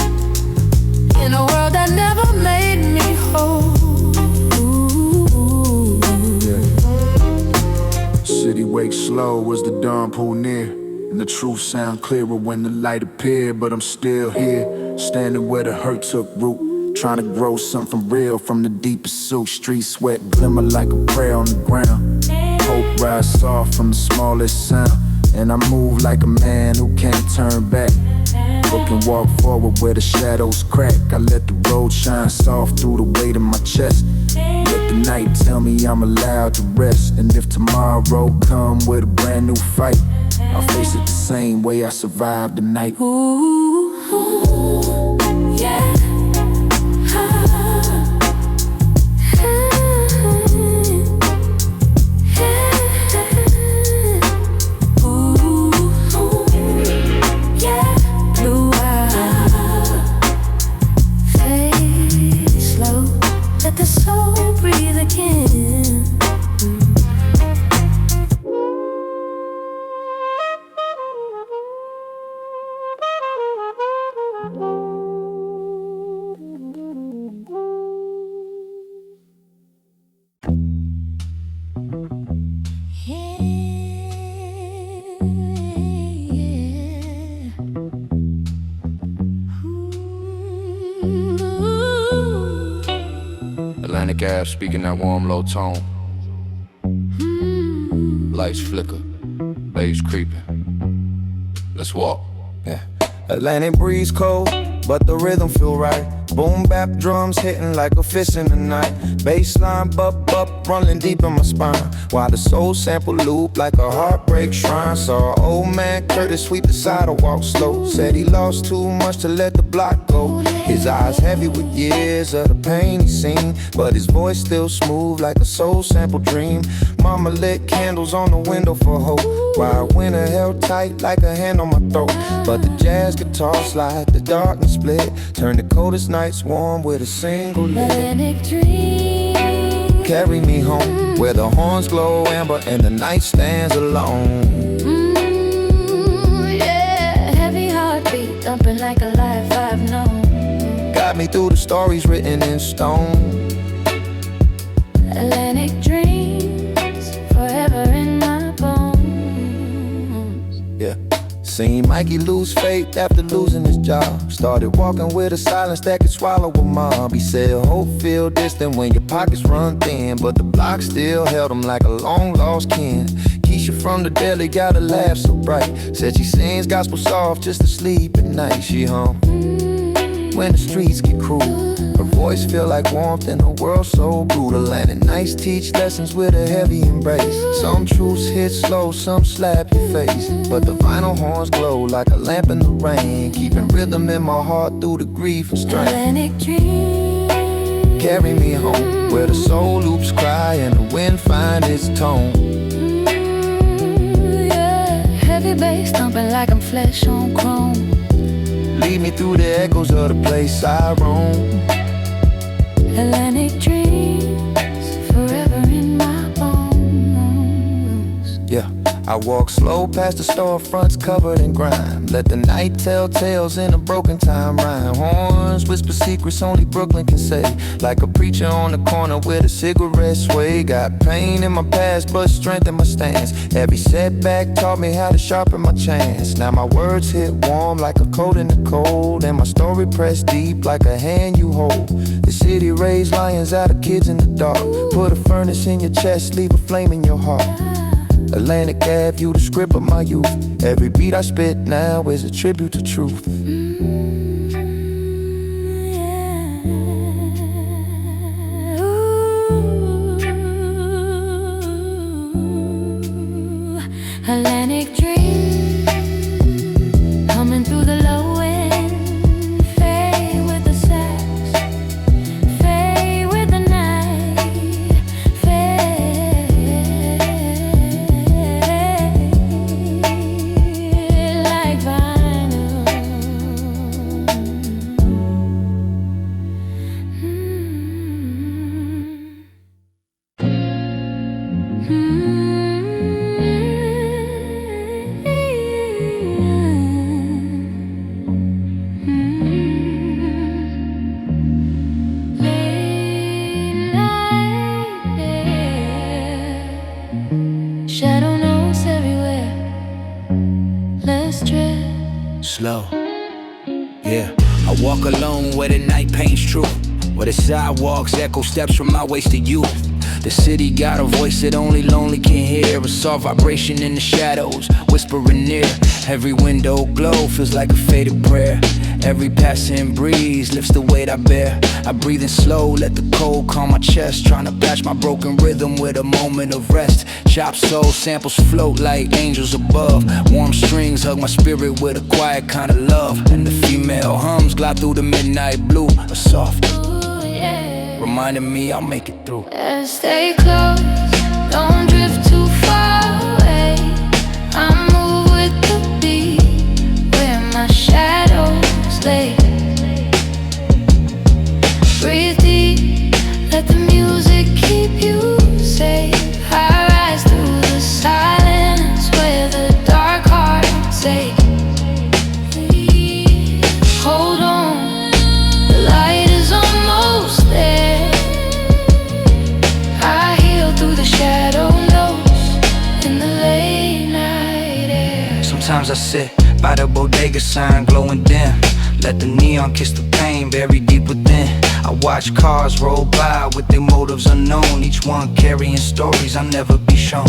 in a world that never made me whole. City wakes slow as the dawn pull near, and the truth sound clearer when the light appear. But I'm still here, standing where the hurt took root, trying to grow something real from the deepest suit. Street sweat glimmer like a prayer on the ground, hope rise soft from the smallest sound. And I move like a man who can't turn back, look and walk forward where the shadows crack. I let the road shine soft through the weight of my chest, let the night tell me I'm allowed to rest. And if tomorrow come with a brand new fight, I'll face it the same way I survived the night. Ooh, yeah. Atlantic Ave, speaking that warm, low tone. Lights flicker, bass creeping. Let's walk. Yeah. Atlantic breeze cold, but the rhythm feel right. Boom bap drums hitting like a fist in the night. Bassline bup running deep in my spine, while the soul sample loop like a heartbreak shrine. Saw an old man Curtis sweep the sidewalk slow. Said he lost too much to let the block go. His eyes heavy with years of the pain he seen, but his voice still smooth like a soul sample dream. Mama lit candles on the window for hope, while winter held tight like a hand on my throat. But the jazz guitar slide, the darkness split, turn the coldest nights warm with a single lit. Atlantic dream, carry me home, where the horns glow amber and the night stands alone. Yeah, heavy heartbeat thumping like a life I've known. Got me through the stories written in stone. Atlantic dreams, forever in my bones. Yeah. Seen Mikey lose faith after losing his job. Started walking with a silence that could swallow a mob. He said hope feel distant when your pockets run thin, but the block still held him like a long lost kin. Keisha from the deli got a laugh so bright. Said she sings gospel soft just to sleep at night. She hum when the streets get cruel. Her voice feel like warmth in a world so brutal. And at nights teach lessons with a heavy embrace. Some truths hit slow, some slap your face, but the vinyl horns glow like a lamp in the rain, keeping rhythm in my heart through the grief and strain. Atlantic dream, carry me home, where the soul loops cry and the wind find its tone. Yeah, heavy bass thumping like I'm flesh on chrome. Lead me through the echoes of the place I roam. Atlantic dreams, forever in my bones. Yeah, I walk slow past the storefronts covered in grime. Let the night tell tales in a broken time rhyme. Horns whisper secrets only Brooklyn can say, like a preacher on the corner with a cigarette sway. Got pain in my past but strength in my stance. Every setback taught me how to sharpen my chance. Now my words hit warm like a coat in the cold, and my story pressed deep like a hand you hold. The city raised lions out of kids in the dark. Put a furnace in your chest, leave a flame in your heart. Atlantic Ave, you the script of my youth. Every beat I spit now is a tribute to truth. Atlantic dream, humming through the low end, fade with the sax, fade with the night, fade like vinyl. Shadow notes everywhere. Let's drift slow. Yeah, I walk alone where the night paints true, where the sidewalks echo steps from my wasted youth. The city got a voice that only lonely can hear, a soft vibration in the shadows, whispering near. Every window glow feels like a faded prayer. Every passing breeze lifts the weight I bear. I breathe in slow, let the cold calm my chest, trying to patch my broken rhythm with a moment of rest. Chop soul samples float like angels above. Warm strings hug my spirit with a quiet kind of love. And the female hums glide through the midnight blue, a soft reminding me I'll make it through. Let's stay close, don't drift too far away. I move with the beat, where my shadows lay. Breathe deep, let the music keep you safe. I rise through the silence, where the dark hearts ache. Hold on, the light is almost there. I heal through the shadow notes in the late night air. Sometimes I sit by the bodega sign glowing dim, let the neon kiss the pain buried deep within. I watch cars roll by with their motives unknown, each one carrying stories I'll never be shown.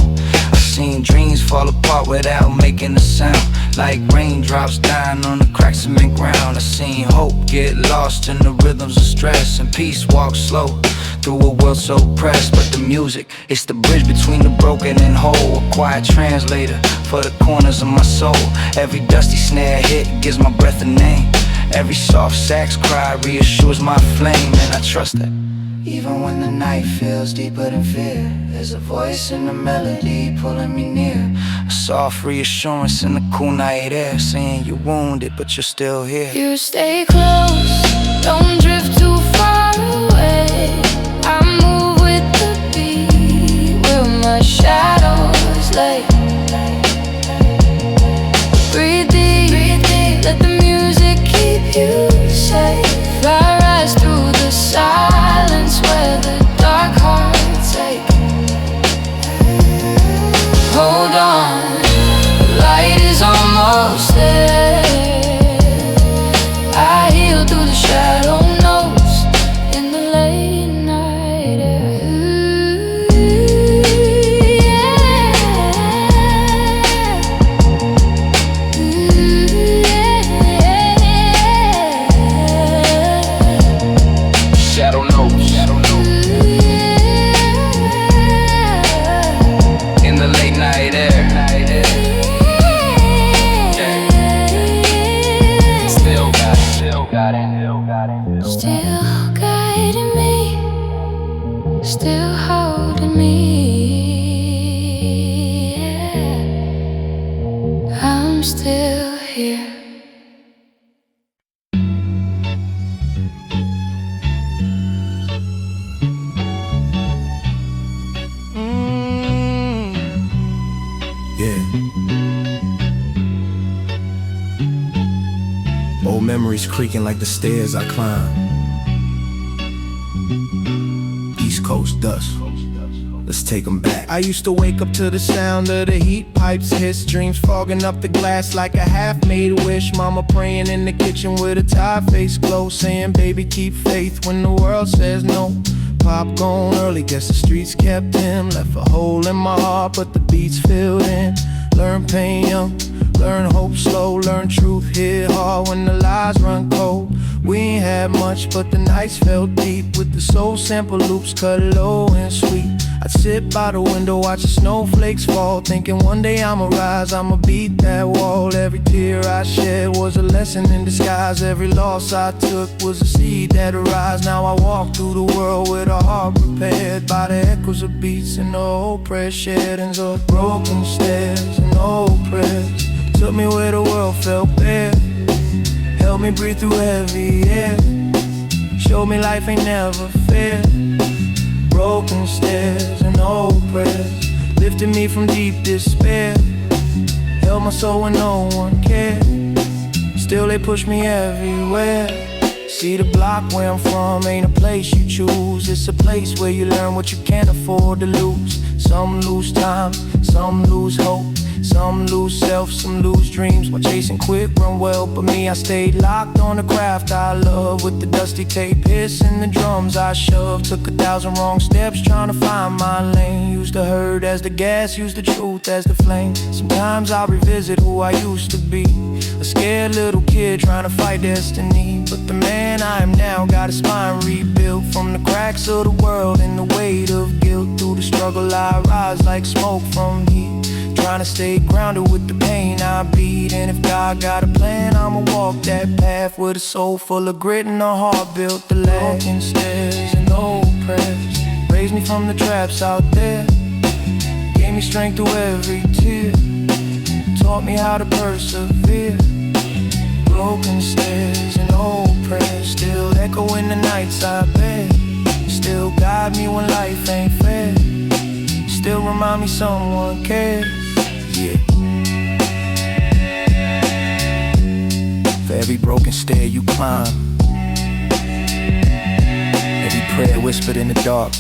I've seen dreams fall apart without making a sound, like raindrops dying on the cracked cement ground. I've seen hope get lost in the rhythms of stress, and peace walk slow through a world so pressed. But the music, it's the bridge between the broken and whole, a quiet translator for the corners of my soul. Every dusty snare hit gives my breath a name. Every soft sax cry reassures my flame, and I trust that even when the night feels deeper than fear, there's a voice in the melody pulling me near. A soft reassurance in the cool night air, saying you're wounded but you're still here. You stay close, don't drift too far away. I move with the beat, where my shadows lay. Breathe deep, let the music keep you safe. I rise through the silence where the dark hearts ache. Hold on, light is almost there. I heal through the shadow notes in the late night air. Ooh, yeah. Ooh, yeah. Shadow notes, in the late night air. Still guiding me, still holding me, yeah. I'm still here. Yeah. Old memories creaking like the stairs I climb. East Coast dust. Let's take them back. I used to wake up to the sound of the heat pipes hiss, dreams fogging up the glass like a half-made wish. Mama praying in the kitchen with a tired face glow, saying baby keep faith when the world says no. Pop gone early, guess the streets kept him. Left a hole in my heart, but the beats filled in. Learn pain young, learn hope slow, learn truth hit hard when the lies run cold. We ain't had much, but the nights felt deep, with the soul sample loops cut low and sweet. I'd sit by the window, watch the snowflakes fall, thinking one day I'ma rise, I'ma beat that wall. Every tear I shed was a lesson in disguise. Every loss I took was a seed that arise. Now I walk through the world with a heart prepared by the echoes of beats and the old prayers shared. And so broken stairs and old prayers took me where the world felt bare, helped me breathe through heavy air, showed me life ain't never fair. Broken stairs and old prayers lifted me from deep despair, held my soul when no one cared. Still they push me everywhere. See, the block where I'm from ain't a place you choose. It's a place where you learn what you can't afford to lose. Some lose time, some lose hope, some lose self, some lose dreams. While chasing quick run well, but me, I stayed locked on the craft I love. With the dusty tape hissing the drums I shoved. Took 1,000 wrong steps trying to find my lane. Used the hurt as the gas, used the truth as the flame. Sometimes I revisit who I used to be, a scared little kid trying to fight destiny. But the man I am now got a spine rebuilt from the cracks of the world and the weight of guilt. Through the struggle I rise like smoke from heat, trying to stay grounded with the pain I beat. And if God got a plan, I'ma walk that path with a soul full of grit and a heart built to last. Broken stairs and old prayers raised me from the traps out there, gave me strength through every tear, taught me how to persevere. Broken stairs and old prayers still echo in the nights I bed, still guide me when life ain't fair, still remind me someone cares. Yeah. For every broken stair you climb, every prayer whispered in the dark,